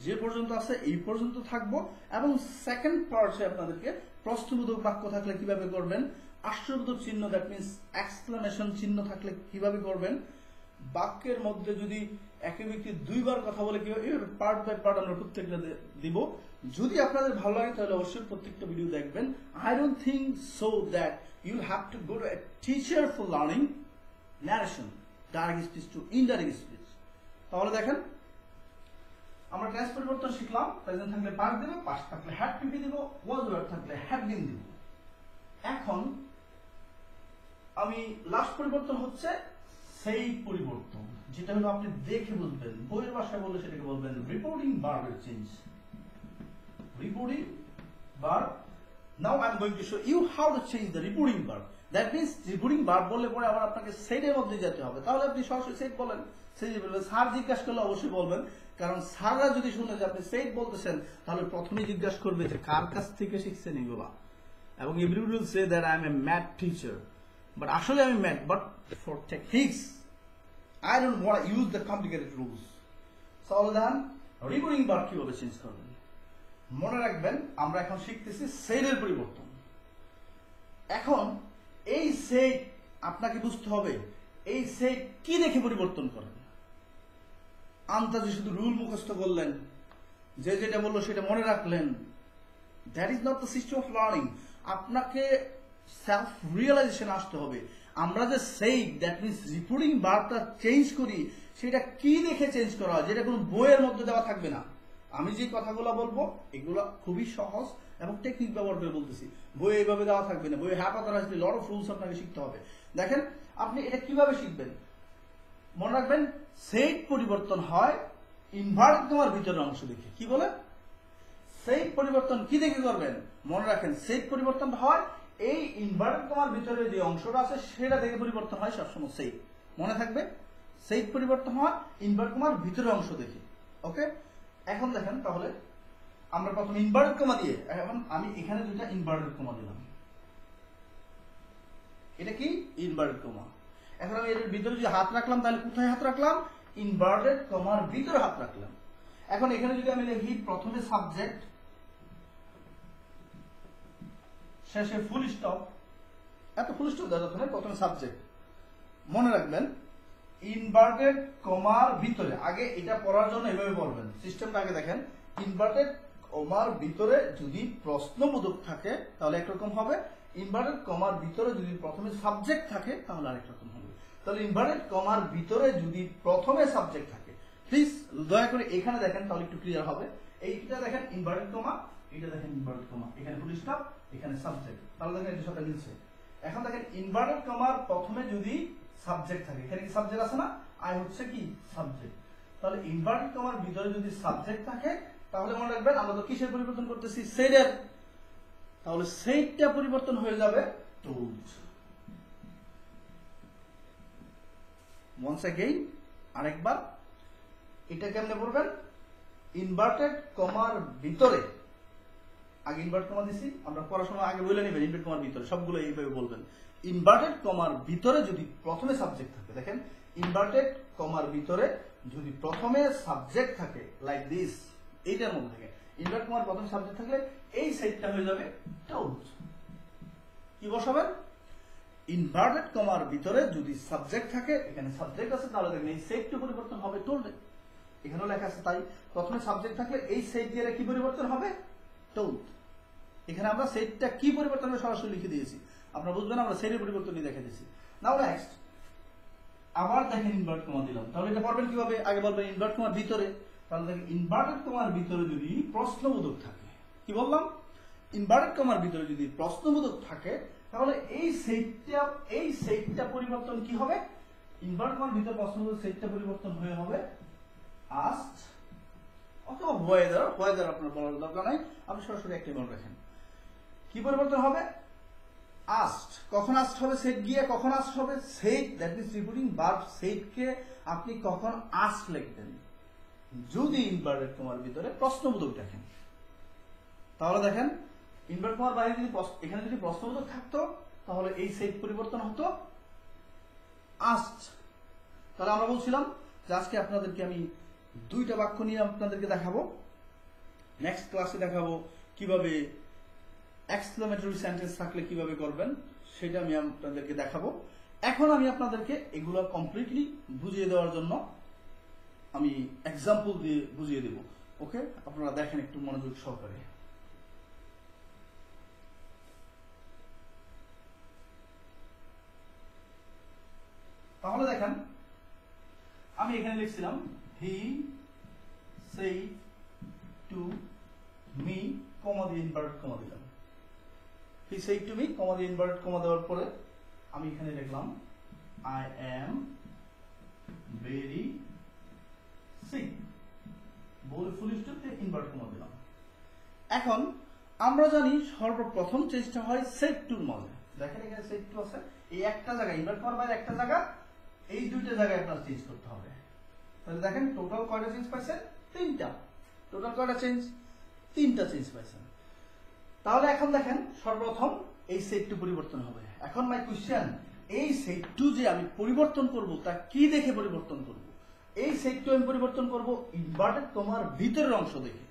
যে পর্যন্ত আছে এই পর্যন্ত থাকবো, এবং সেকেন্ড পার্টে আপনাদেরকে প্রশ্নবোধক বাক্য থাকলে কিভাবে করবেন, আশ্চর্যবোধক চিহ্ন, দ্যাট মিন্স এক্সক্লামেশন চিহ্ন থাকলে কিভাবে করবেন, বাক্যের মধ্যে যদি একই ব্যক্তি দুইবার কথা বলে কিভাবে, পার্ট বাই পার্ট আমরা প্রত্যেকটা দিব। যদি আপনাদের ভালো লাগে তাহলে অবশ্যই প্রত্যেকটা ভিডিও দেখবেন। I don't think so that you'll have to go to a teacher for learning narration, direct speech to indirect speech. তাহলে দেখেন আমরা টেন্স পরিবর্তন শিখলাম। প্রেজেন্ট থাকলে পাস্ট দেব, পাস্ট থাকলে হ্যাড পিপি দিব, ওয়াজ ওয়্যার থাকলে হ্যাড বিন দিব। এখন আমি লাস্ট পরিবর্তন হচ্ছে সেই পরিবর্তন, যেটা হলো আপনি দেখে বুঝবেন। বইয়ের ভাষায় বললে সেটাকে বলবেন রিপোর্টিং ভার্বের change. Reporting verb. Now I am going to show you how to change the reporting verb. That means reporting verb বললে পরে আবার আপনাকে সেটের মধ্যে যেতে হবে। তাহলে আপনি সরাসরি সেট বলেন, সেই বলবেন। স্যার জিজ্ঞাসা করলে অবশ্যই বলবেন, কারণ স্যাররা যদি শুনে যে আপনি সেট বলতেছেন তাহলে প্রথমেই জিজ্ঞাসা করবে যে কার কাছ থেকে শিখছেন এগুলা। এবং everybody will say that I am a math teacher, but আসলে আমি math, but for techniques I don't want to use the complicated rules. So then reporting verb কিভাবে চেঞ্জ করবেন মনে রাখবেন। আমরা এখন শিখতেছি সেটের পরিবর্তন। এখন এই সেট আপনাকে বুঝতে হবে এই সেট কি দেখে পরিবর্তন করেন। আন্দাজে শুধু রুল মুখস্থ করলেন, যে যেটা বললো সেটা মনে রাখলেন, that is not the system of learning. আপনাকে সেলফ রিয়েলাইজেশন আসতে হবে। আমরা যে সেইট, দ্যাট মিনস রিপোর্টিং ভার্বটা চেঞ্জ করি, সেটা কি দেখে চেঞ্জ করা হয়, যেটা কোনো বইয়ের মধ্যে দেওয়া থাকবে না। আমি যে কথাগুলো বলবো এগুলো খুবই সহজ এবং টেকনিক ব্যবহার করে বলতেছি। বই এইভাবে দেওয়া থাকবে না। বইয়ে হ্যাপাতারাসলি লট অফ রুলস আপনাকে শিখতে হবে। দেখেন আপনি এটা কিভাবে শিখবেন মনে রাখবেন। সেট পরিবর্তন হয় ইনভার্টেড কমার ভিতরের অংশ দেখে। কি বলে? সেট পরিবর্তন কি দেখে করবেন মনে রাখেন। সেট পরিবর্তন হয় এই ইনভার্টেড কমার ভিতরে যে অংশটা আছে সেটা দেখে পরিবর্তন হয় সবসময়। সেট মনে থাকবে, সেট পরিবর্তন হয় ইনভার্টেড কমার ভিতরের অংশ দেখে। ওকে, এখন দেখেন তাহলে আমরা প্রথম ইনভার্টেড কমা দিয়ে, এখন আমি এখানে দুইটা ইনভার্টেড কমা দিলাম। এটা কি? Inverted comma. এখন আমি এর ভিতরে যদি হাত রাখলাম তাহলে কোথায় হাত রাখলাম? ইনভার্টেড কমার ভিতরে হাত রাখলাম। এখন এখানে যদি আমি লিখি প্রথমে সাবজেক্ট, শেষে ফুল স্টপ, এত ফুল স্টপ দেওয়া যাবে না, প্রথমে সাবজেক্ট। মনে রাখবেন ইনভার্টেড কমার ভিতরে, আগে এটা পড়ার জন্য এভাবে বলবেন, সিস্টেমটা আগে দেখেন। ইনভার্টেড কমার ভিতরে যদি প্রশ্নবোধক থাকে তাহলে একরকম হবে, ইনভার্টেড কমার ভিতরে যদি প্রথমে সাবজেক্ট থাকে তাহলে আরেক রকম হবে। তাহলে ইনভার্টেড কমার ভিতরে যদি প্রথমে সাবজেক্ট থাকে, প্লিজ দয়া করে এখানে দেখেন তাহলে একটু ক্লিয়ার হবে। এইটা দেখেন ইনভার্টেড কমা, এটা দেখেন ইনভার্টেড কমা, এখানে ফুল স্টপ, এখানে সাবজেক্ট, তাহলে দেখেন এর সাথে মিলছে। এখন দেখেন ইনভার্টেড কমার প্রথমে যদি সাবজেক্ট থাকে, এখানে কি সাবজেক্ট আছে না? আই হচ্ছে কি সাবজেক্ট। তাহলে ইনভার্টেড কমার ভিতরে যদি সাবজেক্ট থাকে তাহলে মনে রাখবেন আমরা তো কিসের পরিবর্তন করতেছি? সেটের। তাহলে সেটটা পরিবর্তন হয়ে যাবে told। once again আরেকবার এটা কেমনে পড়বেন? ইনভার্টেড কমার ভিতরে, আগে ইনভার্ট কমা দিছি, আমরা পড়াশোনা আগে বলে নেবেন ইনভার্টেড কমার ভিতরে সবগুলো এইভাবে বলবেন। ইনভার্টেড কমার ভিতরে যদি প্রথমে সাবজেক্ট থাকে, দেখেন ইনভার্টেড কমার ভিতরে যদি প্রথমে সাবজেক্ট থাকে লাইক দিস, এইটার মধ্যে থাকে ইনভার্ট কমার প্রথমে সাবজেক্ট থাকলে এই সাইডটা হয়ে যাবে told। কি বসাবেন? ইনভার্টেড কমার ভিতরে যদি সাবজেক্ট থাকে, এখানে সাবজেক্ট আছে তাহলে দেখেন এই সেটটা পরিবর্তন হবে told। এখানেও লেখা আছে তাই, প্রথমে সাবজেক্ট থাকলে এই সেট দিয়ে কি পরিবর্তন হবে? told। এখানে আমরা সেটটা কি পরিবর্তন হবে সরাসরি লিখে দিয়েছি, আপনারা বুঝবেন আমরা সেটের পরিবর্তনই দেখে দিয়েছি। নাও নেক্সট আবার দেখেন ইনভার্ট কমা দিলাম, তাহলে এটা পড়বেন কিভাবে? আগে বলবেন ইনভার্ট কমার ভিতরে, তাহলে দেখেন ইনভার্টেড কমার ভিতরে যদি প্রশ্নবোধক থাকে, কি বললাম? ইনভার্টেড কমার ভিতরে যদি প্রশ্নবোধক থাকে তাহলে এই সেটটা পরিবর্তন কি হবে? ইনভার্টেড কমার ভিতরে প্রশ্নবোধক সেটটা পরিবর্তন হয়ে হবে asked অথবা whether আপনার বলার দরকার নাই, আপনি সরাসরি একটা মনে রাখেন। কি পরিবর্তন হবে? asked। কখন asked হবে? সেট গিয়ে কখন asked হবে? Set, that means repeating verb সেটকে আপনি কখন asked লিখবেন? যদি ইনভার্টেড কমার ভিতরে প্রশ্নবোধক দেখেন। তাহলে দেখেন ইনভার্টেড কমার বাইরে যদি এখানে যদি প্রশ্নবোধক থাকতো তাহলে এই সেট পরিবর্তন হতো asked। তাহলে আমরা বলছিলাম যে আজকে আপনাদেরকে আমি দুইটা বাক্য নিয়ে আপনাদেরকে দেখাবো, নেক্সট ক্লাসে দেখাবো কিভাবে এক্সক্লেমেটরি সেন্টেন্স থাকলে কিভাবে করবেন সেটা আমি আপনাদেরকে দেখাবো। এখন আমি আপনাদেরকে এগুলো কমপ্লিটলি বুঝিয়ে দেওয়ার জন্য আমি এক্সাম্পল দিয়ে বুঝিয়ে দেব। ওকে, আপনারা দেখেন একটু মনোযোগ সহকারে। তাহলে দেখেন আমি এখানে লিখছিলাম হি said to me, কমা দিয়ে ইনভার্টেড কমা দিলাম। হি said to me, কমা দিয়ে ইনভার্টেড কমা দেওয়ার পরে আমি এখানে লিখলাম I am very sick, বলে ফুল স্টপ দিয়ে ইনভার্টেড কমা দিলাম। এখন আমরা জানি সর্বপ্রথম চেঞ্জটা হয় said to এর মধ্যে। দেখেন এখানে said to আছে, এই একটা জায়গা ইনভার্ট করার বাইরে একটা জায়গা, এই দুইটা জায়গায় আপনার চেঞ্জ করতে হবে। তাহলে দেখেন টোটাল কয়টা চেঞ্জ পাইছেন? তিনটা। টোটাল কয়টা চেঞ্জ? তিনটা চেঞ্জ পাইছেন। তাহলে এখন দেখেন সর্বপ্রথম এই সেট টু পরিবর্তন হবে। এখন মাই কোশ্চেন, এই সেট টু যে আমি পরিবর্তন করব তা কি দেখে পরিবর্তন করব? এই সেট টু আমি পরিবর্তন করব ইনভার্টেড কমার ভিতরের অংশ দেখে।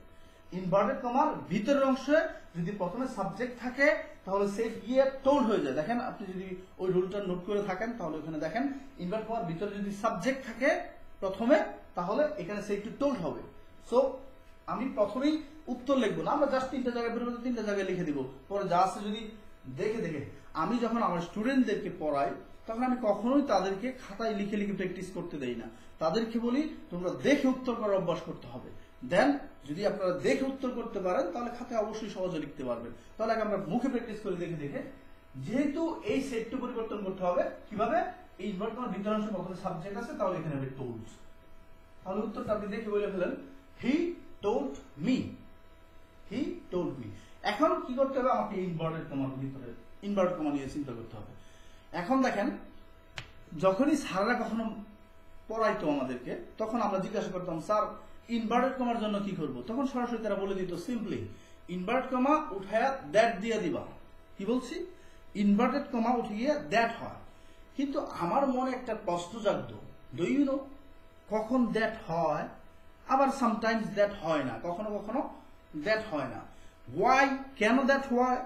ইনভার্টেড কমার ভিতরের অংশে যদি প্রথমে সাবজেক্ট থাকে তাহলে সেট গিয়ে টোল্ড হয়ে যায়। দেখেন আপনি যদি ওই রুলটা নোট করে থাকেন তাহলে ওখানে দেখেন ইনভার্টেড কমার ভিতরে যদি সাবজেক্ট থাকে প্রথমে তাহলে এখানে সেট টু টোল্ড হবে। সো আমি প্রথমেই উত্তর লিখবো না, আমরা জাস্ট তিনটা জায়গায় পরিবর্তন তিনটা জায়গায় লিখে দিব, পরে যা আছে যদি দেখে দেখে। আমি যখন আমার স্টুডেন্টদেরকে পড়াই তখন আমি কখনোই তাদেরকে খাতায় লিখে লিখে প্র্যাকটিস করতে দেই না, তাদেরকে বলি তোমরা দেখে উত্তর করার অভ্যাস করতে হবে। দেন যদি আপনারা দেখে উত্তর করতে পারেন তাহলে খাতায় অবশ্যই সহজে লিখতে পারবেন। তাহলে আমরা মুখে প্র্যাকটিস করে দেখে দেখে, যেহেতু এই সেটটু পরিবর্তন করতে হবে কিভাবে? এই ইনভার্ট করার ভিতর অংশ প্রথমে সাবজেক্ট আছে তাহলে এখানে হবে টোল্ড। তাহলে উত্তরটা আপনি দেখে বলে ফেলেন হি টোল্ড মি, হি টোল্ড মি। এখন কি করতে হবে? আমাকে ইনভার্টেড কমার ভিতরে ইনভার্ট কমা নিয়ে চিন্তা করতে হবে। এখন দেখেন যখনই স্যাররা কখনো পড়াইতো আমাদেরকে তখন আমরা জিজ্ঞাসা করতাম স্যার ইনভার্টেড কমার জন্য কি করব? তখন সরাসরি তারা বলে দিত সিম্পলি ইনভার্ট কমা উঠায়া দ্যাট দিয়ে দিবা। কি বলছি? ইনভার্টেড কমা উঠিয়ে দ্যাট হয়। কিন্তু আমার মনে একটা প্রশ্ন জাগত, ডু ইউ নো, কখন দ্যাট হয়, আবার সামটাইমস দ্যাট হয় না, কখনো কখনো দ্যাট হয় না। ওয়াই, কেন দ্যাট হয়,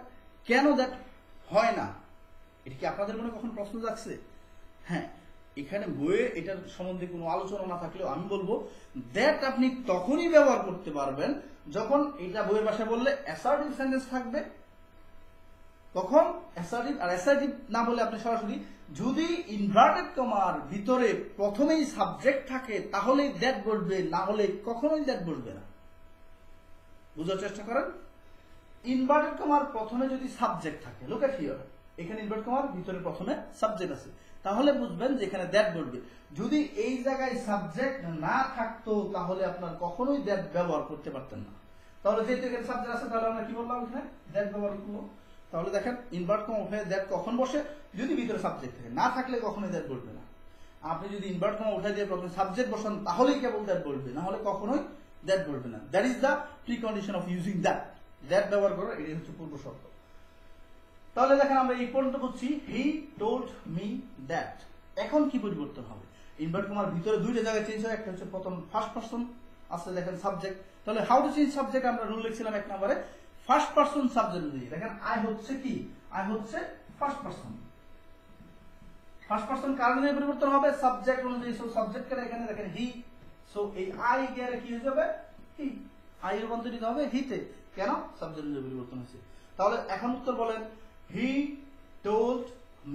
কেন দ্যাট হয় না, এটা কি আপনাদের মনে কখন প্রশ্ন জাগছে? হ্যাঁ, এখানে বইয়ে এটার সম্বন্ধে কোনো আলোচনা না থাকলেও আমি বলবো দ্যাট আপনি তখনই ব্যবহার করতে পারবেন যখন এটা বইয়ের ভাষায় বললে অ্যাসার্টিভ সেন্টেন্স থাকবে, তখন অ্যাসার্টিভ। আর অ্যাসার্টিভ না বলে আপনি সরাসরি যদি ইনভার্টেড কমার ভিতরে প্রথমেই সাবজেক্ট থাকে তাহলেই দ্যাট বসবে, না হলে কখনোই দ্যাট বসবে না। বুঝার চেষ্টা করেন, ইনভার্টেড কমার প্রথমে যদি সাবজেক্ট থাকে, লুক এট হিয়ার, এখানে ইনভার্টেড কমার ভিতরে প্রথমে সাবজেক্ট আছে, তাহলে বুঝবেন যে এখানে দ্যাট বসবে। যদি এই জায়গায় সাবজেক্ট না থাকতো তাহলে আপনার কখনোই দ্যাট ব্যবহার করতে পারতেন না। তাহলে যেহেতু এখানে সাবজেক্ট আছে তাহলে আমরা কি বললাম, এখানে দ্যাট ব্যবহার করবো। তাহলে দেখেন ইনভার্ট কমা উঠে দ্যাট কখন বসে, যদি ভিতরে সাবজেক্ট থাকে, না থাকলে কখনোই দ্যাট বসবে না। আপনি যদি ইনভার্ট কমা উঠে দিয়ে প্রথমে সাবজেক্ট বসান তাহলেই কেবল দ্যাট বসবে, না হলে কখনোই দ্যাট বসবে না। That is the pre condition of using that. That ব্যবহার করার এটাই হচ্ছে পূর্ব শর্ত। তাহলে দেখেন আমরা এই পর্যন্ত করছি হি টোল্ড মি দ্যাট। এখন কি পরিবর্তন হবে, ইনভার্ট কমার ভিতরে দুইটা জায়গায় চেঞ্জ হয়, একটা হচ্ছে প্রথম ফার্স্ট পারসন আছে, দেখেন সাবজেক্ট। তাহলে হাউ টু চেঞ্জ সাবজেক্ট, আমরা রুল লিখছিলাম এক নম্বরে ফার্স্ট পারসন সাবজেক্ট দিয়ে। দেখেন আই হচ্ছে কি, আই হচ্ছে ফার্স্ট পারসন। ফার্স্ট পারসন কার অনুযায়ী পরিবর্তন হবে, সাবজেক্ট অনুযায়ী। সো সাবজেক্ট কে এখানে দেখেন হি, সো এই আই কে কি হয়ে যাবে, হি। আই এর রূপান্তরিত হবে হিতে, কেন, সাবজেক্ট অনুযায়ী পরিবর্তন হয়েছে। তাহলে এখন উত্তর বলেন, হি টোল্ড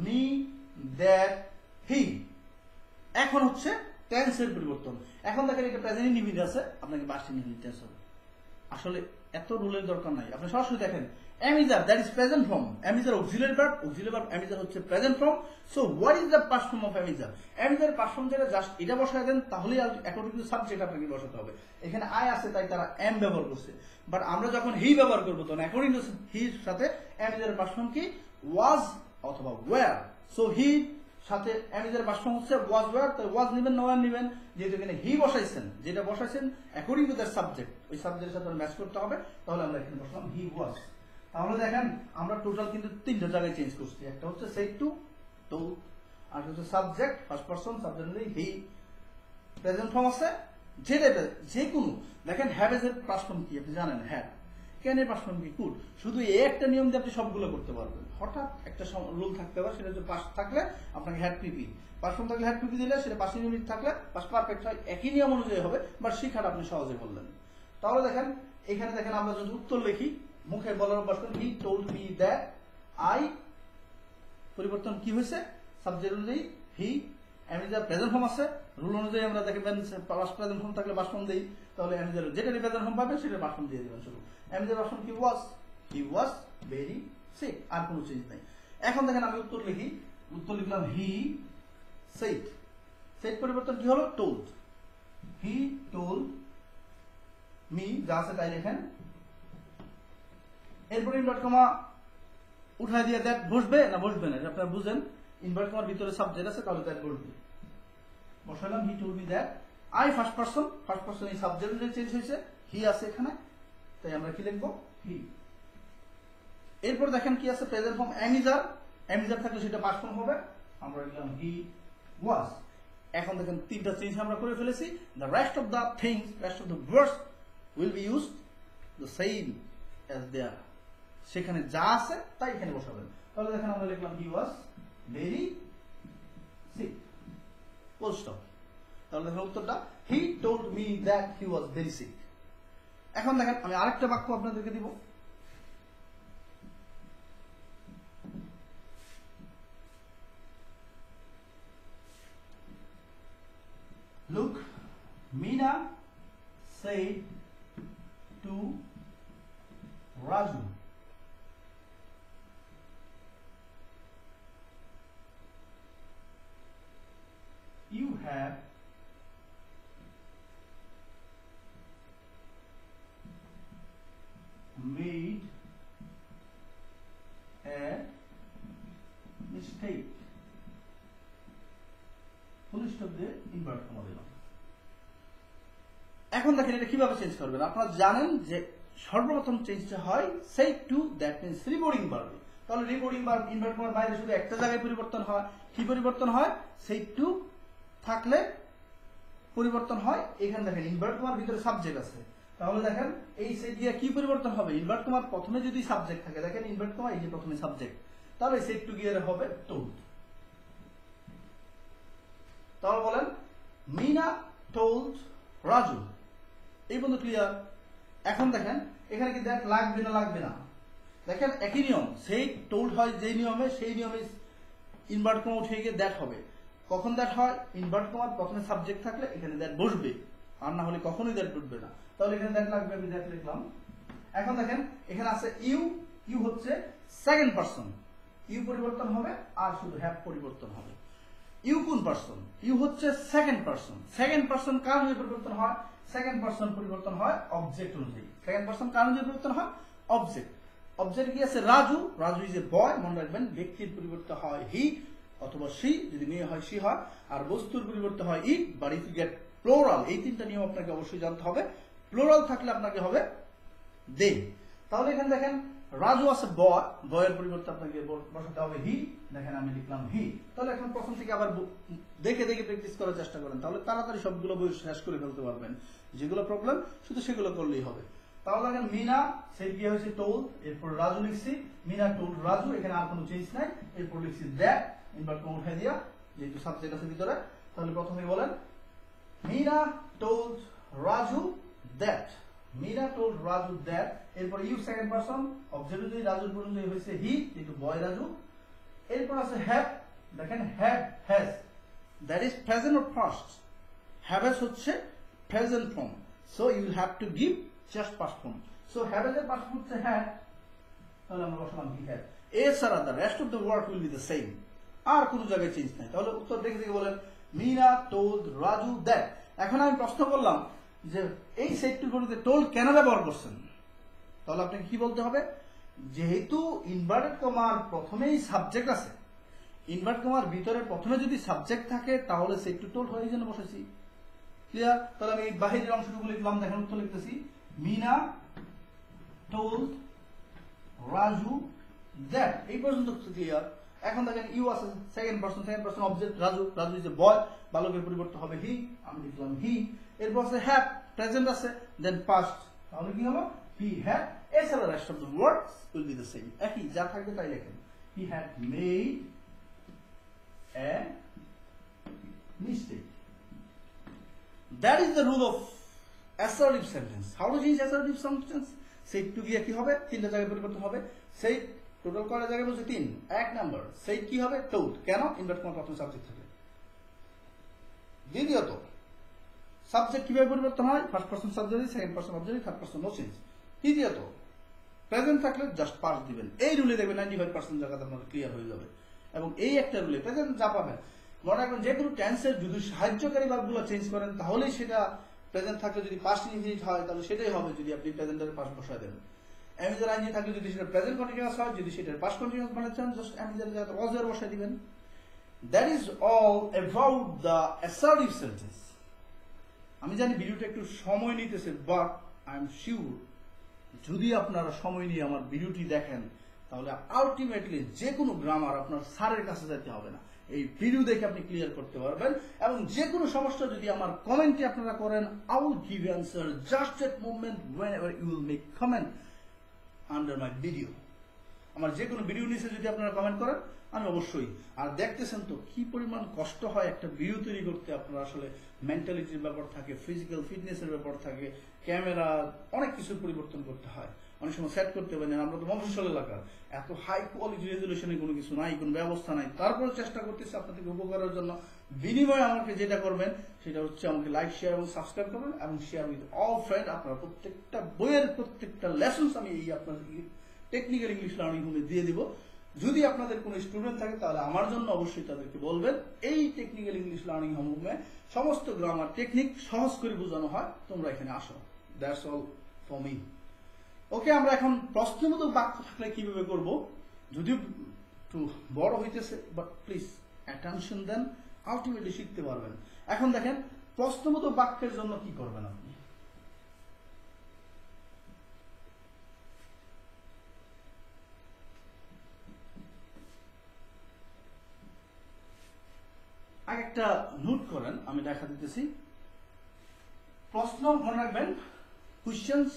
মি দ্যাট হি। এখন হচ্ছে টেন্সের পরিবর্তন। এখন দেখেন এটা প্রেজেন্ট ইনডিফিনিট আছে, আপনাকে পাস্ট ইনডিফিনিট টেন্স হবে। আসলে এত রুলের দরকার নাই, আপনি সরাসরি দেখেন am is are, that is present form. Am is are auxiliary verb, auxiliary verb am is are হচ্ছে present form. So what is the past form of am is are? Am is are past form যেটা জাস্ট এটা বসায় দেন, তাহলেই অ্যাকর্ডিং টু সাবজেক্ট আপনাকে বসাতে হবে। এখানে আই আছে তাই তারা এম ব্যবহার করছে, বাট আমরা যখন হি ব্যবহার করবো তখন অ্যাকর্ডিং টু হির সাথে অ্যামিজারের পাস্ট ফর্ম কি, ওয়াজ অথবা ওয়্যার। সো হি সাথে অ্যামিজার পাস্ট ফর্ম হচ্ছে ওয়াজ ওয়্যার, তো ওয়াজ নেবেন না ওয়্যার নেবেন, যেহেতু এখানে হি বসাইছেন, যেটা বসাইছেন অ্যাকর্ডিং টু দ্যাট সাবজেক্ট, ওই সাবজেক্টের সাথে ম্যাচ করতে হবে। তাহলে আমরা এখানে বসলাম হি ওয়াজ। তাহলে দেখেন আমরা টোটাল কিন্তু তিনটা জায়গায় চেঞ্জ করছি, একটা হচ্ছে সেড টু টোল্ড, আর হচ্ছে সাবজেক্ট ফার্স্ট পারসন, সাবজেক্ট অনুযায়ী হি। প্রেজেন্ট ফর্ম আছে যেটা যে কোনো, দেখেন হ্যাভ এর পাস্ট ফর্ম কি আপনি জানেন, হ্যাভ। ক্যান এর পাস্ট ফর্ম কি, কুড। শুধু এই একটা নিয়ম দিয়ে আপনি সবগুলো করতে পারবেন। হঠাৎ একটা রুল থাকতে পারে, সেটা হচ্ছে পাস্ট থাকলে আপনাকে হ্যাড পিপি, পাস্ট ফর্ম থাকলে হ্যাড পিপি দিলে সেটা পাস্ট ইউনিট থাকলে পাস্ট পারফেক্ট হয়, একই নিয়ম অনুযায়ী হবে, বাট শিখাটা আপনি সহজে বললেন। তাহলে দেখেন এখানে দেখেন আমরা যদি উত্তর লিখি, মুখে বলার অভ্যাস করেন, হি টোল্ড মি দ্যাট আই, পরিবর্তন কি হয়েছে, সাবজেক্ট অনুযায়ী হি। অ্যামিজার প্রেজেন্ট ফর্ম আছে, রুল অনুযায়ী আমরা দেখবেন পাস্ট প্রেজেন্ট ফর্ম থাকলে পাস্ট ফর্ম দেই, তাহলে অ্যামিজার যেটা প্রেজেন্ট ফর্ম পাবে সেটা পাস্ট ফর্ম দিয়ে দিবেন শুরু। অ্যামিজার পাস্ট ফর্ম কি, ওয়াজ, হি ওয়াজ ভেরি সিক, আর কোনো চেঞ্জ নাই। এখন দেখেন আমি উত্তর লিখি, উত্তর লিখলাম হি সেড। সেড পরিবর্তন কি হলো, টোল্ড। হি টোল্ড মি, যা আছে তাই লেখেন। এরপরে ইনভার্ট কমা উঠাই দিয়ে দ্যাট বসবে না বসবে না, আপনারা বুঝেন। ইনভার্ট কমার ভিতরে সাবজেক্ট আছে, তাহলে দ্যাট বসবে। বসালাম হি told me that I, first person, first person এই সাবজেক্ট অনুযায়ী চেঞ্জ হয়েছে, হি আছে এখানে, তাই আমরা কি লিখবো, হি। এরপর দেখেন কি আছে, প্রেজেন্ট ফর্ম অ্যামিজার, অ্যামিজার থাকলে সেটা পাস্ট ফর্ম হবে, আমরা লিখলাম হি ওয়াজ। এখন দেখেন তিনটা চেঞ্জ আমরা করে ফেলেছি। The rest of the things, rest of the words will be used the same as there. সেখানে যা আছে তাই এখানে বসাবেন। তাহলে দেখেন আমরা লিখলাম he was very sick, full stop. তাহলে দেখেন উত্তরটা, he told me that he was very sick. এখন দেখেন আমি আরেকটা বাক্য আপনাদেরকে দিব, look, Meena said to Raju, you have made a mistake. Full stop দিয়ে ইনভার্ট কমা দিলাম। এখন দেখেন এটা কিভাবে চেঞ্জ করবেন। আপনারা জানেন যে সর্বপ্রথম চেঞ্জটা হয় সেই টু, দ্যাট মিন্স রিপোর্টিং ভার্বে। তাহলে রিপোর্টিং বা ইনভার্ট কমার বাইরে শুধু একটা জায়গায় পরিবর্তন হয়। কি পরিবর্তন হয়? সেই টু থাকলে পরিবর্তন হয়। এখানে দেখেন ইনভার্ট কমার ভিতরে সাবজেক্ট আছে, তাহলে দেখেন এই সেট দিয়ে কি পরিবর্তন হবে? ইনভার্ট কমার প্রথমে যদি সাবজেক্ট থাকে, দেখেন ইনভার্ট কমা এই যে প্রথমে সাবজেক্ট, তাহলে সেট টু গিয়ে হবে told। তাহলে বলেন মিনা told রাজু। এই পর্যন্ত ক্লিয়ার? এখন দেখেন এখানে কি দ্যাট লাগবে না লাগবে না? দেখেন একই নিয়ম, সেই টোল্ড হয় যেই নিয়মে, সেই নিয়মে ইনভার্ট কমা উঠে গিয়ে দ্যাট হবে। কখন দ্যাট হয়? ইনভার্ট কমার প্রথমে সাবজেক্ট থাকলে এখানে দ্যাট বসবে, আর না হলে কখনোই দ্যাট বসবে না। তাহলে এখানে দ্যাট লাগবে, আমি দ্যাট লিখলাম। এখন দেখেন এখানে আছে ইউ, ইউ হচ্ছে সেকেন্ড পারসন, ইউ পরিবর্তন হবে আর শুধু হ্যাভ পরিবর্তন হবে। ইউ কোন পারসন? ইউ হচ্ছে সেকেন্ড পারসন। সেকেন্ড পারসন কার অনুযায়ী পরিবর্তন হয়? সেকেন্ড পারসন পরিবর্তন হয় অবজেক্ট অনুযায়ী। সেকেন্ড পারসন কার অনুযায়ী পরিবর্তন হয়? অবজেক্ট। অবজেক্ট কি আছে? রাজু। রাজু ইজ এ বয়, মনে রাখবেন ব্যক্তির পরিবর্তে হয় হি অথবা সি, যদি মেয়ে হয় সি হয়, আর বস্তুর পরিবর্তে হয় it. But if you get plural, এই তিনটা নিয়ম আপনাকে অবশ্যই জানতে হবে। প্লোরাল থাকলে আপনাকে হবে দে। তাহলে এখানে দেখেন রাজু আছে বয়, বয়ের পরিবর্তে আপনাকে বসাতে হবে হি, দেখেন আমি লিখলাম হি। তাহলে এখন প্রথম থেকে আবার দেখে দেখে প্র্যাকটিস করার চেষ্টা করেন, তাহলে তাড়াতাড়ি সবগুলো বই শেষ করে ফেলতে পারবেন। যেগুলো প্রবলেম শুধু সেগুলো করলেই হবে। তাহলে দেখেন মিনা সেই কি হয়েছে টোল্ড, এরপর রাজু লিখছি, মিনা টোল্ড রাজু, এখানে আর কোনো চেঞ্জ নাই। এরপর লিখছি দ্যাট, ইনভার্ট কমা উঠাই দিয়া যেহেতু সাবজেক্ট আছে ভিতরে। তাহলে প্রথমে বলেন Meena told Raju that, Meena told Raju that. এরপর ইউ সেকেন্ড পারসন, অবজেক্ট যদি রাজুর পর্যন্ত হয়েছে হি, যেহেতু বয় রাজু। এরপর আছে হ্যাভ, দেখেন have has, that is present or past. Have has হচ্ছে present form, so you will have to give just past form. So have has এর পাস্ট ফর্ম হচ্ছে হ্যাড, তাহলে আমরা বসালাম হি হ্যাড। এছাড়া the rest of the word will be the same, আর কোনো জায়গায় চেঞ্জ নাই। তাহলে উত্তর দেখে দেখে বলেন মিনা টোল্ড রাজু দ্যাট। এখন আমি প্রশ্ন করলাম যে এই সেটটির পরিবর্তে টোল্ড কেন ব্যবহার করছেন? তাহলে আপনাকে কি বলতে হবে? যেহেতু ইনভার্টেড কমার প্রথমেই সাবজেক্ট আছে, ইনভার্ট কমার ভিতরে প্রথমে যদি সাবজেক্ট থাকে তাহলে সেট টু টোল্ড হয়ে যেন বসেছি। ক্লিয়ার? তাহলে আমি বাহিরের অংশটুকু লিখলাম, দেখেন উত্তর লিখতেছি মিনা টোল্ড রাজু দ্যাট। এই পর্যন্ত ক্লিয়ার? এখন দেখেন ইউ আছে second person, second person object Raju, Raju is a boy, বালকের পরিবর্তে হবে হি, আমি লিখলাম হি। এরপর আছে হ্যাভ, প্রেজেন্ট আছে, দেন পাস্ট, তাহলে কি হলো হি হ্যাড। এছাড়া rest of the words will be the same, একই যা থাকবে তাই লেখেন। He had made a mistake. That is the rule of assertive sentence. How to change assertive sentence? Say to গিয়ে কি হবে? তিনটা জায়গায় পরিবর্তন হবে। Say টোটাল কয়টা জায়গায় বলছে? তিন। এক নাম্বার say কি হবে? told। কেন? ইনভার্ট কমার প্রথম সাবজেক্ট থাকে। দ্বিতীয়ত সাবজেক্ট কিভাবে পরিবর্তন হয়? First person subject, second person object, third person no change. তৃতীয়ত প্রেজেন্ট থাকলে জাস্ট পাস্ট দিবেন। এই রুলে দেখবেন 95% জায়গাতে আপনার ক্লিয়ার হয়ে যাবে। এবং এই একটা রুলে প্রেজেন্ট যা পাবেন, মনে রাখবেন যে কোনো টেন্সের যদি সাহায্যকারী ভার্বগুলো চেঞ্জ করেন তাহলেই সেটা প্রেজেন্ট থাকলে যদি পাস্ট ইনফিনিট হয় তাহলে সেটাই হবে যদি আপনি প্রেজেন্টের পাস্ট বসায় দেন। অ্যামিজার আইনজি থাকলে যদি সেটা প্রেজেন্ট কন্টিনিউয়াস হয়, যদি সেটা পাস্ট কন্টিনিউয়াস বানাচ্ছেন জাস্ট অ্যামিজার জায়গাতে ওয়াজ বসায় দিবেন। That is all about the assertive sentence. আমি জানি ভিডিওটা একটু সময় নিতেছে, বাট আই এম শিওর যদি আপনারা সময় নিয়ে আমার ভিডিওটি দেখেন তাহলে আলটিমেটলি যে কোনো গ্রামার আপনার স্যারের কাছে যেতে হবে না, এই ভিডিও দেখে আপনি ক্লিয়ার করতে পারবেন। এবং যে কোনো সমস্যা যদি আমার কমেন্টে আপনারা করেন, I will give answer just at moment whenever you will make comment under my video. আমার যে কোনো ভিডিও নিচে যদি আপনারা কমেন্ট করেন আমি অবশ্যই। আর দেখতেছেন তো কি পরিমাণ কষ্ট হয় একটা ভিডিও তৈরি করতে। আপনার আসলে মেন্টালিটির ব্যাপার থাকে, ফিজিক্যাল ফিটনেসের ব্যাপার থাকে, ক্যামেরা, অনেক কিছু পরিবর্তন করতে হয়, অনেক সময় সেট করতে পারেন। আমরা তো মফস্বল এলাকার, এত হাই কোয়ালিটি রেজুলেশনে কোনো কিছু নাই, কোনো ব্যবস্থা নাই, তারপরে চেষ্টা করতেছি আপনাদেরকে উপকারের জন্য। বিনিময়ে আমাকে যেটা করবেন সেটা হচ্ছে আমাকে লাইক, শেয়ার এবং সাবস্ক্রাইব করবেন এবং শেয়ার উইথ অল ফ্রেন্ড। আপনারা প্রত্যেকটা বইয়ের প্রত্যেকটা লেসন্স আমি এই আপনার টেকনিক্যাল ইংলিশ লার্নিং হোমে দিয়ে দিব। যদি আপনাদের কোনো স্টুডেন্ট থাকে তাহলে আমার জন্য অবশ্যই তাদেরকে বলবেন এই টেকনিক্যাল ইংলিশ লার্নিং হোমে সমস্ত গ্রামার টেকনিক সহজ করে বোঝানো হয়, তোমরা এখানে আসো। That's all for me. Okay, আমরা এখন প্রশ্নবোধক বাক্য থাকলে কিভাবে করব, যদিও একটু বড় হইতেছে, বাট প্লিজ অ্যাটেনশন দেন, আলটিমেটলি শিখতে পারবেন। এখন দেখেন প্রশ্নবোধক বাক্যের জন্য কি করবেন আপনি। একটা নোট করেন, আমি দেখা দিতেছি। প্রশ্ন মনে রাখবেন, questions,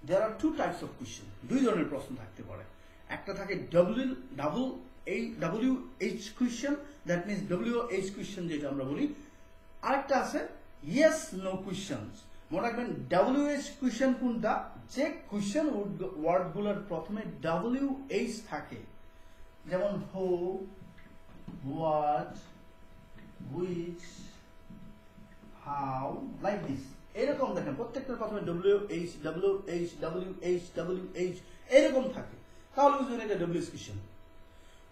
there are two types of question, দুই ধরনের প্রশ্ন থাকতে পারে। একটা থাকে WH question, that means WH question যেটা আমরা বলি। আরেকটা আছে yes no questions। মনে রাখবেন WH question কোনটা, যে কোশ্চেন ওয়ার্ডগুলোর প্রথমে WH থাকে, যেমন who, what, which, how, like this। এরকম দেখেন প্রত্যেকটার প্রথমে WH WH WH WH এরকম থাকে, তাহলে বুঝবেন এটা WH কোশ্চেন।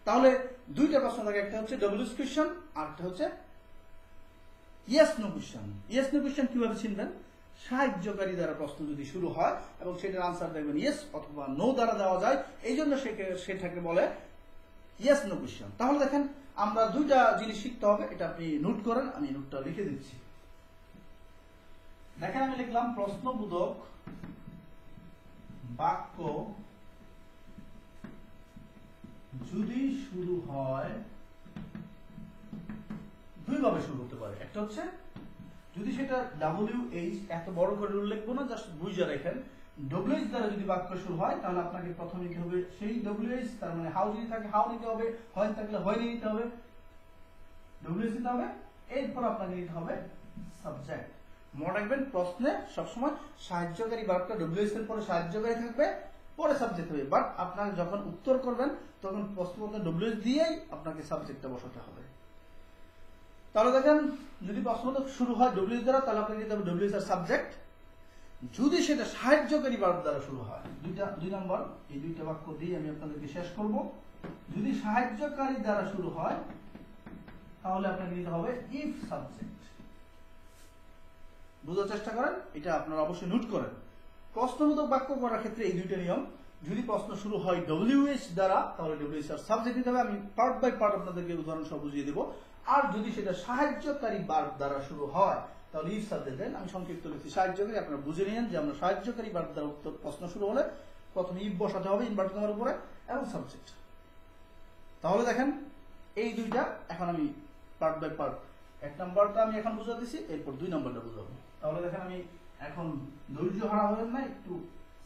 তাহলে দুইটা প্রশ্ন থাকে, একটা হচ্ছে WH কোশ্চেন আর একটা হচ্ছে yes no question. yes no question কিভাবে চিনবেন, সাহায্যকারী দ্বারা প্রশ্ন যদি শুরু হয় এবং সেটার আনসার দেখবেন yes অথবা no দ্বারা দেওয়া যায়, এই জন্য সেটাকে বলে yes no কোশ্চেন। তাহলে দেখেন আমরা দুইটা জিনিস শিখতে হবে, এটা আপনি নোট করেন, আমি নোটটা লিখে দিচ্ছি। দেখেন আমি লিখলাম প্রশ্নবোধক বাক্য যদি শুরু হয়, দুইভাবে শুরু হতে পারে। একটা হচ্ছে যদি সেটা WH, এত বড় করে উল্লেখ করবো না, জাস্ট বুঝে রাখেন, WH দ্বারা যদি বাক্য শুরু হয় তাহলে আপনাকে প্রথমে নিতে হবে সেই WH, তার মানে হাউ যদি থাকে হাউ নিতে হবে, হয় থাকলে হয় নিতে হবে, WH নিতে হবে, এরপর আপনাকে নিতে হবে সাবজেক্ট। মনে রাখবেন প্রশ্নে সবসময় সাহায্যকারী ভার্বটা WH এর পরে সাহায্যকারী থাকবে, পরে সাবজেক্ট হবে। বাট আপনারা যখন উত্তর করবেন তখন প্রশ্নপত্রে WH দিয়েই আপনাকে সাবজেক্টটা বসাতে হবে। তাহলে দেখেন যদি প্রশ্নবোধক শুরু হয় WH দ্বারা, তাহলে আপনাকে নিতে হবে WH আর সাবজেক্ট। যদি সেটা সাহায্যকারী ভার্ব দ্বারা শুরু হয়, দুই নম্বর, এই দুইটা বাক্য দিয়ে আমি আপনাদেরকে শেষ করব। যদি সাহায্যকারী দ্বারা শুরু হয় তাহলে আপনাকে নিতে হবে ইফ সাবজেক্ট। বোঝার চেষ্টা করেন, এটা আপনারা অবশ্যই নোট করেন। প্রশ্নবোধক বাক্য করার ক্ষেত্রে এই দুইটা নিয়ম, যদি প্রশ্ন শুরু হয় WH দ্বারা তাহলে WH আর সাবজেক্ট দিতে হবে, আমি পার্ট বাই পার্ট আপনাদেরকে উদাহরণ সহ বুঝিয়ে দেব। আর যদি সেটা সাহায্যকারী ভার্ব দ্বারা শুরু হয় তাহলে ইফ সাবজেক্ট দেন। আমি সংক্ষিপ্ত লিখছি সাহায্যকারী, আপনারা বুঝে নিন যে আমরা সাহায্যকারী ভার্ব দ্বারা উত্তর প্রশ্ন শুরু হলে প্রথমে ইফ বসাতে হবে ইনভার্টেড কমার উপরে এবং সাবজেক্ট। তাহলে দেখেন এই দুইটা এখন আমি পার্ট বাই পার্ট, এক নাম্বারটা আমি এখন বুঝা দিছি, এরপর দুই নাম্বারটা বুঝাবো। তাহলে দেখেন আমি এখন ধৈর্য হারা হবেন না, একটু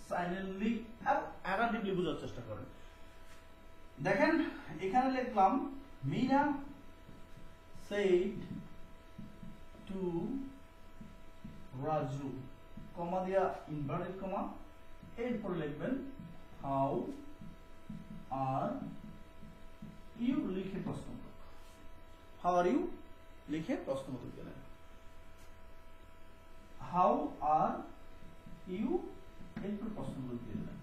সাইলেন্টলি আর অ্যাটেন্টিভলি বোঝার চেষ্টা করেন। দেখেন এখানে লিখলাম মিনা said to রাজু, কমা দিয়া ইনভার্টেড কমা, এরপর লিখবেন হাউ আর ইউ লিখে প্রশ্নবোধক, হাউ আর ইউ লিখে প্রশ্নবোধক দিলেন, হাউ আর ইউ এরপর প্রশ্নবোধক দিলেন।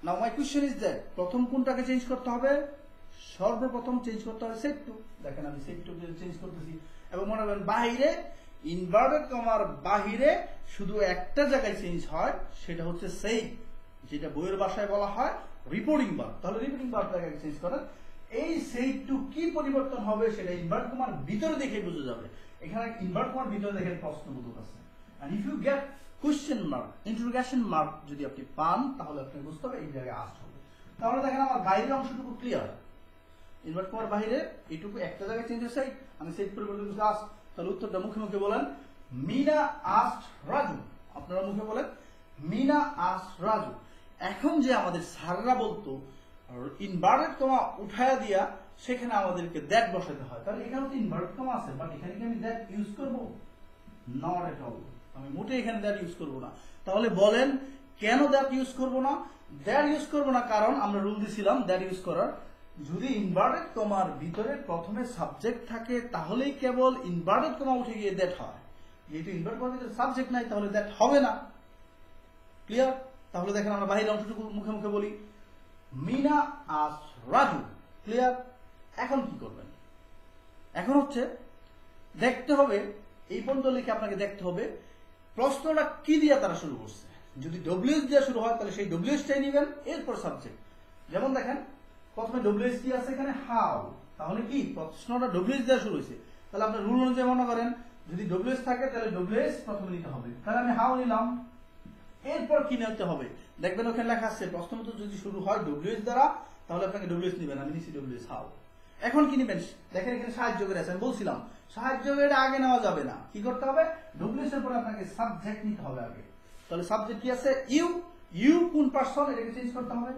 নাও মাই কোশ্চেন ইজ দ্যাট, প্রথম কোনটাকে চেঞ্জ করতে হবে, সর্বপ্রথম চেঞ্জ করতে হবে সেট টু। দেখেন আমি সেট টু চেঞ্জ করতেছি, এবং মনে রাখবেন বাহিরে ইনভার্টেড কমার বাহিরে শুধু একটা জায়গায় চেঞ্জ হয়, সেটা হচ্ছে সেই, যেটা বইয়ের ভাষায় বলা হয় রিপোর্টিং ভার্ব। তাহলে রিপোর্টিং ভার্বটাকে চেঞ্জ করেন। এই সেই টু কি পরিবর্তন হবে সেটা ইনভার্ট কমার ভিতরে দেখে বোঝা যাবে। এখানে ইনভার্ট কমার ভিতরে দেখেন প্রশ্নবোধক আছে। And if you get question mark, interrogation mark যদি আপনি পান তাহলে আপনি বুঝতে হবে এই জায়গায় আস্ট হবে। তাহলে দেখেন আমার বাইরের অংশটুকু ক্লিয়ার, ইনভার্ট কমার বাইরে এইটুকু একটা জায়গায় চেঞ্জ হয়েছে, আমি সেট পরিবর্তন করছি আস্ট। তাহলে উত্তরটা মুখে মুখে বলেন মিনা আস্ট রাজু, আপনারা মুখে বলেন মিনা আস্ট রাজু। এখন যে আমাদের স্যাররা বলতো ইনভার্টেড কমা উঠায়া দিয়া সেখানে আমাদেরকে দ্যাট বসাতে হয়, তাহলে এখানে তো ইনভার্টেড কমা আছে, বাট এখানে কি আমি দ্যাট ইউজ করবো? নট এট অল, আমি মোটে এখানে দ্যাট ইউজ করবো না। তাহলে বলেন কেন দ্যাট ইউজ করবো না? দ্যাট ইউজ করবো না কারণ আমরা রুল দিছিলাম দ্যাট ইউজ করার, যদি ইনভার্টেড কমার ভিতরে প্রথমে সাবজেক্ট থাকে তাহলেই কেবল ইনভার্টেড কমা উঠে গিয়ে দ্যাট হয়। যেহেতু ইনভার্টেড কমার ভিতরে সাবজেক্ট নাই তাহলে দ্যাট হবে না। ক্লিয়ার? তাহলে দেখেন আমরা বাহির অংশটুকু মুখে মুখে বলি মিনা আস্কড রাজু। ক্লিয়ার? এখন কি করবেন? এখন হচ্ছে দেখতে হবে, এই পর্যন্ত লিখে আপনাকে দেখতে হবে প্রশ্নটা কি দিয়ে তারা শুরু করছে। যদি ডব্লিউএস দিয়ে শুরু হয় তাহলে সেই ডব্লিউএসটাই নেবেন, এরপর সাবজেক্ট। যেমন দেখেন প্রথমে ডব্লিউএস কি আছে এখানে হাউ, তাহলে কি প্রশ্নটা ডব্লিউএস দিয়ে শুরু হয়েছে, তাহলে আপনার রুল অনুযায়ী মনে করেন যদি ডব্লিউএস থাকে তাহলে ডব্লিউএস প্রথমে নিতে হবে, তাহলে আমি হাউ নিলাম। এরপর কি নিতে হবে দেখবেন ওখানে লেখা আছে প্রশ্ন যদি শুরু হয় ডব্লিউএস দ্বারা তাহলে আপনাকে ডব্লিউএস নেবেন, আমি নিচ্ছি ডব্লিউএস হাউ। এখন কি নেবেন দেখেন এখানে সাহায্যকারী আছে, আমি বলছিলাম সাহায্যকারীটা আগে নেওয়া যাবে না, কি করতে হবে ডব্লিউএস এর পরে আপনাকে সাবজেক্ট নিতে হবে আগে। তাহলে সাবজেক্ট কি আছে ইউ, ইউ কোন পারসন এটাকে চেঞ্জ করতে হবে,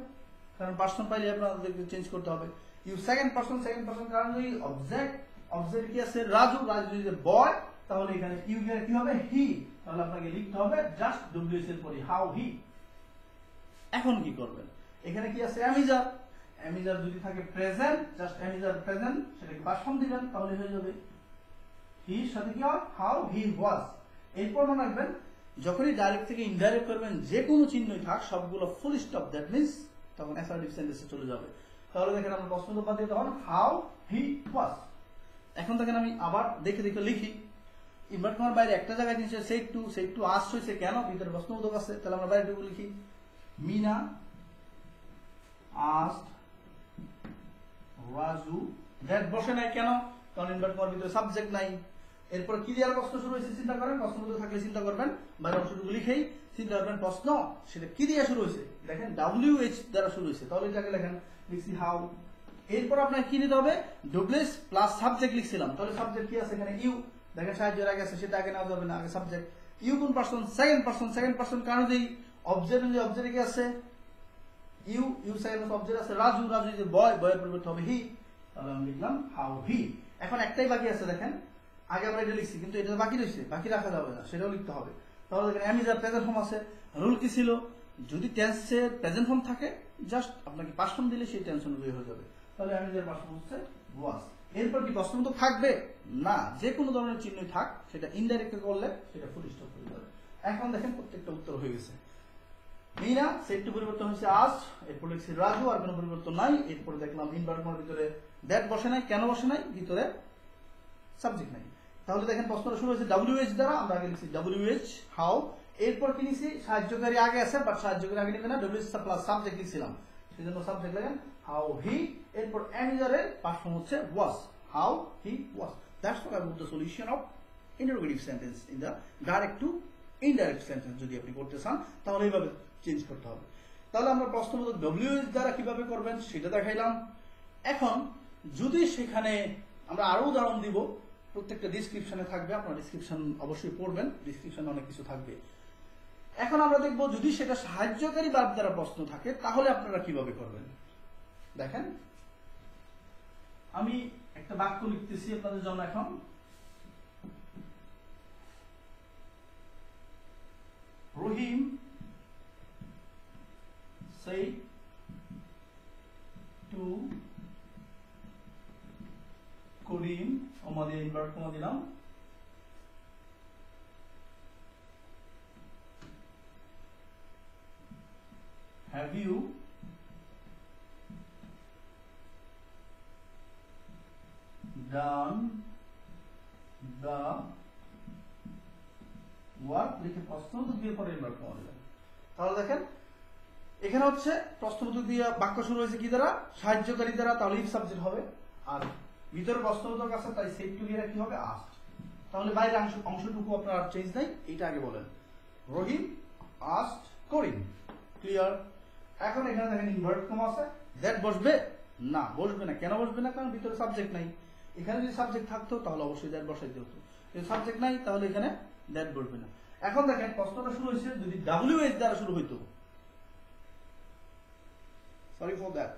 কারণ পারসন পাইলে আপনাদেরকে চেঞ্জ করতে হবে। You second person, second person কারণ যদি অবজেক্ট, অবজেক্ট কি আছে রাজু, রাজু যদি বয় তাহলে এখানে ইউ কি হবে হি, তাহলে আপনাকে লিখতে হবে জাস্ট ডব্লিউএস এর পরে হাউ হি। এখন কি করবেন এখানে কি আছে অ্যামিজার, অ্যামিজার যদি থাকে প্রেজেন্ট জাস্ট অ্যামিজার প্রেজেন্ট সেটাকে পারসন দিবেন তাহলে হয়ে যাবে হি সাথে কি হয় হাউ হি ওয়াজ। এরপর মনে রাখবেন যখনই ডাইরেক্ট থেকে ইনডাইরেক্ট করবেন যে কোনো চিহ্নই থাক সবগুলো ফুল স্টপ, দ্যাট মিন্স তখন অ্যাসার্টিভ সেন্টেন্সে চলে যাবে। তাহলে দেখেন আমরা প্রশ্ন বাদ দিয়ে তখন হাউ হি ওয়াজ। এখন দেখেন আমি আবার দেখে দেখে লিখি, ইনভার্ট কমার বাইরে একটা জায়গায় নিচে সেট টু আস্ট হয়েছে কেন, ভিতরে প্রশ্নবোধক আছে, তাহলে আমরা বাইরে টুকু লিখি মিনা আস্ট রাজু, দ্যাট বসে নাই কেন, কারণ ইনভার্ট কমার ভিতরে সাবজেক্ট নাই। এরপর কি দেওয়ার প্রশ্ন শুরু হয়েছে চিন্তা করেন, প্রশ্নবোধক থাকলে চিন্তা করবেন, বাইরে অংশটুকু লিখেই চিন্তা করবেন প্রশ্ন সেটা কি দিয়ে শুরু হয়েছে, দেখেন WH দ্বারা শুরু হয়েছে, তাহলে এটাকে লেখেন লিখছি হাউ। এরপর আপনাকে কি নিতে হবে ডব্লিউএস প্লাস সাবজেক্ট লিখছিলাম, তাহলে সাবজেক্ট কি আছে এখানে ইউ, দেখেন সাহায্যের আগে আছে সেটা আগে নেওয়া যাবে না, আগে সাবজেক্ট। ইউ কোন person, second person, second person কারণ যদি অবজেক্ট, যদি অবজেক্টে কি আছে ইউ, ইউ সেকেন্ড অবজেক্ট আছে রাজু, রাজু যদি বয়, বয়ের পরিবর্তে হবে হি, তাহলে আমি লিখলাম হাউ হি। এখন একটাই বাকি আছে দেখেন, আগে আমরা এটা লিখছি কিন্তু এটা বাকি রয়েছে, বাকি রাখা যাবে না, সেটাও লিখতে হবে। তাহলে দেখেন অ্যামিজার প্রেজেন্ট ফর্ম আছে, রুল কি ছিল যদি টেন্সের প্রেজেন্ট ফর্ম থাকে জাস্ট আপনাকে পারসন দিলে সেই টেন্স অনুযায়ী হয়ে যাবে, তাহলে অ্যামিজার পারসন হচ্ছে ওয়াজ। এরপর কি প্রশ্ন তো থাকবে না, যে কোনো ধরনের চিহ্নই থাক সেটা ইনডাইরেক্ট করলে সেটা ফুল স্টপ হয়ে যাবে। এখন দেখেন প্রত্যেকটা উত্তর হয়ে গেছে। মিনা সেটটি পরিবর্তন হয়েছে আস্ট, এরপর লিখছি রাজু আর কোনো পরিবর্তন নাই, এরপরে দেখলাম ইনভার্ট কমার ভিতরে দ্যাট বসে নাই কেন বসে নাই, ভিতরে সাবজেক্ট নাই। তাহলে দেখেন প্রশ্নটা শুরু হয়েছে WH দ্বারা, আমরা আগে লিখছি WH হাউ, এরপর কি নিছি সাহায্যকারী আগে আছে বাট সাহায্যকারী আগে নেবে না, WH প্লাস সাবজেক্ট লিখছিলাম সেজন্য সাবজেক্ট লেখেন হাউ হি, এরপর অ্যামিজারের পারসন হচ্ছে was, how he was. That's what about the solution of interrogative sentence in the direct to indirect sentence. যদি আপনি করতে চান তাহলে এইভাবে চেঞ্জ করতে হবে। তাহলে আমরা প্রশ্নবোধক WH দ্বারা কিভাবে করবেন সেটা দেখাইলাম। এখন যদি সেখানে আমরা আরো উদাহরণ দিব, প্রত্যেকটা ডিসক্রিপশনে থাকবে, আপনারা ডিসক্রিপশন অবশ্যই পড়বেন, ডিসক্রিপশনে অনেক কিছু থাকবে। এখন আমরা দেখব যদি সেটা সাহায্যকারী ভার্ব দ্বারা প্রশ্ন থাকে তাহলে আপনারা কিভাবে করবেন। দেখেন আমি একটা বাক্য লিখতেছি আপনাদের জন্য। এখন রহিম said to করিম, আমাদের ইনভার্ট কমা দিলাম, have you done the work, লিখে প্রশ্নবোধক দিয়ে পরে ইনভার্ট কমা দিলাম। তাহলে দেখেন এখানে হচ্ছে প্রশ্নবোধক দিয়ে বাক্য শুরু হয়েছে কি দ্বারা, সাহায্যকারী দ্বারা, তাহলে ইফ সাবজেক্ট হবে, আর ভিতরে প্রশ্নবোধক আছে তাই সেট টু দিয়ে কি হবে আস্ট। তাহলে বাইরের অংশটুকু আপনার চেঞ্জ নাই, এটা আগে বলেন রহিম আস্ট করিম, ক্লিয়ার। এখন এখানে দেখেন ইনভার্ট কমা আছে, দ্যাট বসবে না, বসবে না, কেন বসবে না, কারণ ভিতরে সাবজেক্ট নাই। এখানে যদি সাবজেক্ট থাকতো তাহলে অবশ্যই দ্যাট বসাইতে হতো, যদি সাবজেক্ট নাই তাহলে এখানে দ্যাট বসবে না। এখন দেখেন প্রশ্নটা শুরু হয়েছে যদি WH দ্বারা শুরু হইতো, সরি ফর দ্যাট,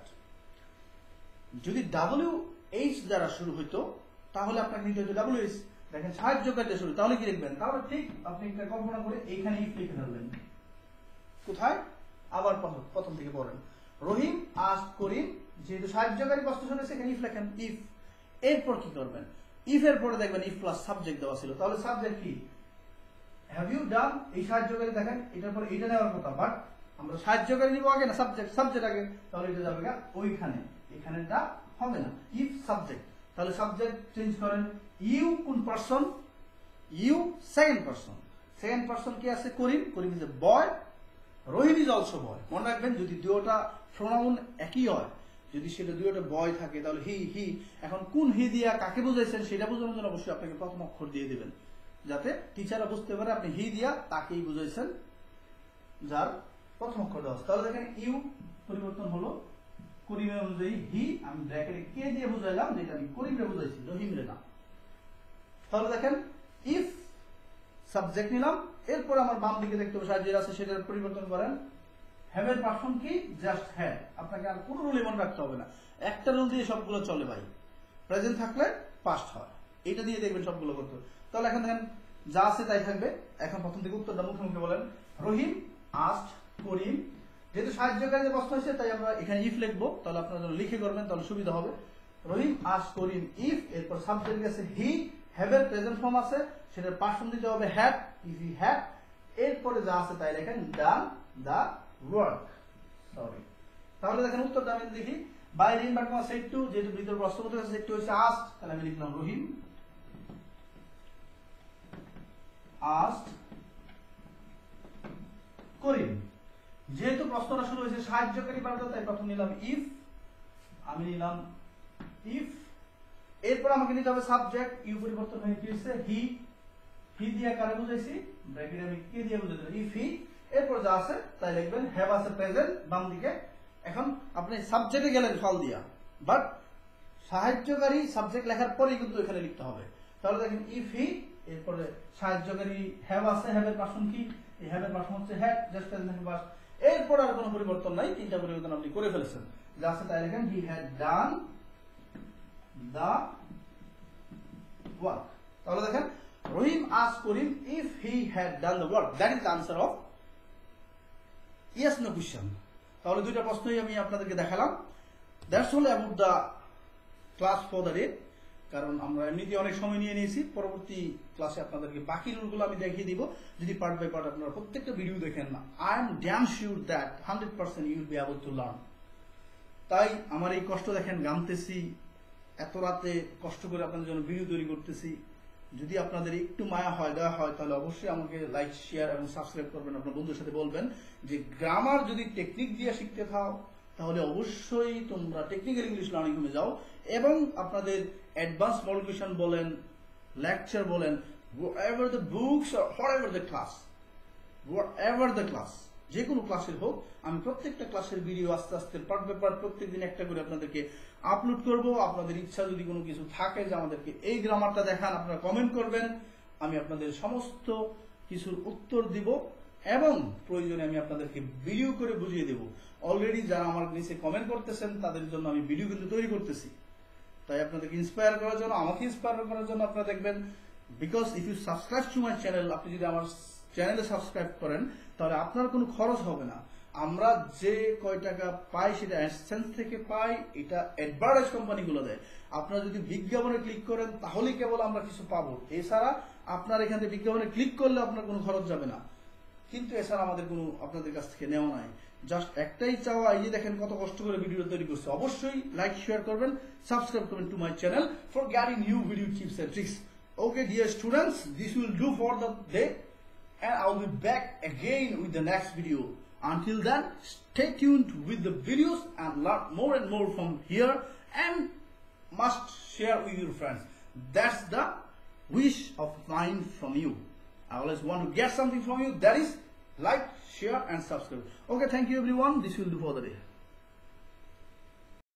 যদি WH দ্বারা শুরু হইতো তাহলে আপনাকে নিতে হতো WH। দেখেন সাহায্যকারী শুরু, তাহলে কি লিখবেন, তাহলে ঠিক আপনি একটা কল্পনা করে এইখানে ইফ লিখে ফেলবেন। কোথায়, আবার প্রথম থেকে পড়েন, রহিম আস্ট করিম, যেহেতু সাহায্যকারী প্রশ্ন শুনেছে এখানে ইফ লেখেন ইফ। এরপর কি করবেন, ইফ এর পরে দেখবেন ইফ প্লাস সাবজেক্ট দেওয়া ছিল, তাহলে সাবজেক্ট কি হ্যাভ ইউ ডান, এই সাহায্যকারী দেখেন এটার পরে এটা নেওয়ার কথা, বাট আমরা সাহায্যকারী নিব আগে না সাবজেক্ট, সাবজেক্ট আগে, তাহলে এটা যাবে না ওইখানে, এখানেটা হবে না, ইফ সাবজেক্ট। তাহলে সাবজেক্ট চেঞ্জ করেন, ইউ কোন person, you second person, second person কি আছে Karim, Karim is a boy, Rahim is also boy. মনে রাখবেন যদি দুইটা প্রোনাউন একই হয়, যদি সেটা দুইটা বয় থাকে তাহলে হি হি, এখন কোন হি দিয়া কাকে বুঝাইছেন সেটা বোঝানোর জন্য অবশ্যই আপনাকে প্রথম অক্ষর দিয়ে দিবেন, যাতে টিচাররা বুঝতে পারে আপনি হি দিয়া তাকেই বুঝাইছেন যার প্রথম অক্ষর দেওয়া। তাহলে দেখেন ইউ পরিবর্তন হলো করিমের অনুযায়ী হি, আমি ব্র্যাকেটে কে দিয়ে বুঝাইলাম, যেটা আমি করিমরে বুঝাইছি, রহিমরে না। তাহলে দেখেন ইফ সাবজেক্ট নিলাম, এরপর আমার বাম দিকে দেখতে হবে সাহায্যের আছে, সেটার পরিবর্তন করেন। হ্যাভ এর পার্সন কি? Just had. আপনাকে আর কোনো রুল মনে রাখতে হবে না, একটা রুল দিয়ে সবগুলো চলে ভাই। প্রেজেন্ট থাকলে পাস্ট হয়, এটা দিয়ে দেখবেন সবগুলো করতে। তাহলে এখন দেখেন যা আছে তাই থাকবে। এখন প্রথম থেকে উত্তরটা মুখে মুখে বলেন। রহিম আস্কড করিম, যেহেতু সাহায্যকারী যে প্রশ্ন হয়েছে তাই আমরা এখানে ইফ লিখবো, তাহলে আপনারা যখন লিখে করবেন তাহলে সুবিধা হবে। রহিম আস্কড করিম ইফ, এরপর সাবজেক্ট আছে হি, হ্যাভ এর প্রেজেন্ট ফর্ম আছে, সেটার পার্সন দিতে হবে হ্যাড, ইফ হি হ্যাড, এরপরে যা আছে তাই লেখেন ডান দা ওয়ার্ক। সরি, তাহলে দেখেন উত্তরটা আমি দেখি। বাই রিম বাট আমার সেট টু, যেহেতু ভিতর প্রশ্ন করতে আছে সেট টু হচ্ছে আস্কড, তাহলে আমি লিখলাম রহিম আস্কড করিম। যেহেতু প্রশ্নটা শুরু হয়েছে সাহায্যকারী পার্ট, তাই প্রথম নিলাম ইফ, আমি নিলাম ইফ, এরপর আমাকে নিতে হবে সাবজেক্ট, ইউ পরিবর্তন হয়ে কি হয়েছে হি, হি দিয়ে কারে বুঝাইছি, ব্র্যাকেটে আমি কে দিয়ে বুঝাইছি, ইফ হি, এরপর যা আছে তাই লিখবেন। হ্যাভ আছে প্রেজেন্ট বাম দিকে। এখন আপনি সাবজেক্টে গেলেন ফল দিয়া, বাট সাহায্যকারী সাবজেক্ট লেখার পরেই কিন্তু এখানে লিখতে হবে। তাহলে দেখেন ইফ হি, এরপরে সাহায্যকারী হ্যাভ আছে, হ্যাভ এর পার্সন কি, এই হ্যাভ এর পার্সন হচ্ছে হ্যাড, জাস্ট প্রেজেন্ট বাস, এরপর আর কোনো পরিবর্তন নাই, তিনটা পরিবর্তন আপনি করে ফেলেছেন। যা আছে তাই লেখেন হি হ্যাড ডান দা ওয়ার্ক। তাহলে দেখেন Rahim asked Karim if he had done the work, that is the answer of yes no question. তাহলে দুইটা প্রশ্নই আমি আপনাদেরকে দেখালাম। That's all about the class for the day, কারণ আমরা এমনিতে অনেক সময় নিয়ে নিয়েছি। পরবর্তী ক্লাসে আপনাদেরকে বাকি রুলগুলো আমি দেখিয়ে দিব, যদি পার্ট বাই পার্ট আপনারা প্রত্যেকটা ভিডিও দেখেন না। I am damn sure that 100% you will be able to learn. তাই আমার এই কষ্ট দেখেন, গামতেছি এত রাতে কষ্ট করে আপনাদের জন্য ভিডিও তৈরি করতেছি। যদি আপনাদের একটু মায়া হয়, দয়া হয়, তাহলে অবশ্যই আমাকে লাইক শেয়ার এবং সাবস্ক্রাইব করবেন, আপনার বন্ধুর সাথে বলবেন যে গ্রামার যদি টেকনিক দিয়ে শিখতে থাও তাহলে অবশ্যই তোমরা টেকনিক্যাল ইংলিশ লার্নিং রুমে যাও, এবং আপনাদের অ্যাডভান্স মডেল কোয়েশ্চন বলেন, লেকচার বলেন, whatever the books or whatever the class, যে কোনো ক্লাসের হোক, আমি প্রত্যেকটা ক্লাসের ভিডিও আস্তে আস্তে পার্ট বাই পার্ট প্রত্যেকদিন একটা করে আপনাদেরকে আপলোড করব। আপনাদের ইচ্ছা যদি কোনো কিছু থাকে যে আমাদেরকে এই গ্রামারটা দেখান, আপনারা কমেন্ট করবেন, আমি আপনাদের সমস্ত কিছুর উত্তর দিব, এবং প্রয়োজনে আমি আপনাদেরকে ভিডিও করে বুঝিয়ে দেব। অলরেডি যারা আমার নিচে কমেন্ট করতেছেন তাদের জন্য আমি ভিডিও কিন্তু তৈরি করতেছি। তাই আপনাদেরকে ইন্সপায়ার করার জন্য, আমাকে ইন্সপায়ার করার জন্য আপনারা দেখবেন, because if you subscribe to my channel, আপনি যদি আমার চ্যানেলে সাবস্ক্রাইব করেন তাহলে আপনার কোনো খরচ হবে না। আমরা যে কয় টাকা পাই সেটা অ্যাডসেন্স থেকে পাই, এটা অ্যাডভার্টাইজ কোম্পানিগুলো দেয়। আপনারা যদি বিজ্ঞাপনে ক্লিক করেন তাহলেই কেবল আমরা কিছু পাবো, এছাড়া আপনার এখান থেকে বিজ্ঞাপনে ক্লিক করলে আপনার কোনো খরচ যাবে না। কিন্তু এছাড়া আমাদের কোনো আপনাদের কাছ থেকে নেওয়া নাই, জাস্ট একটাই চাওয়া, এই যে দেখেন কত কষ্ট করে ভিডিও তৈরি করছে। অবশ্যই লাইক শেয়ার করবেন, সাবস্ক্রাইব করবেন to my channel for getting new video tips and tricks. Okay, dear students, this will do for the day, and I will be back again with the next video. Until then, stay tuned with the videos and learn more and more from here, and must share with your friends. That's the wish of mine from you. I always want to get something from you, that is like, share and subscribe. Okay, thank you everyone. This will do for the day.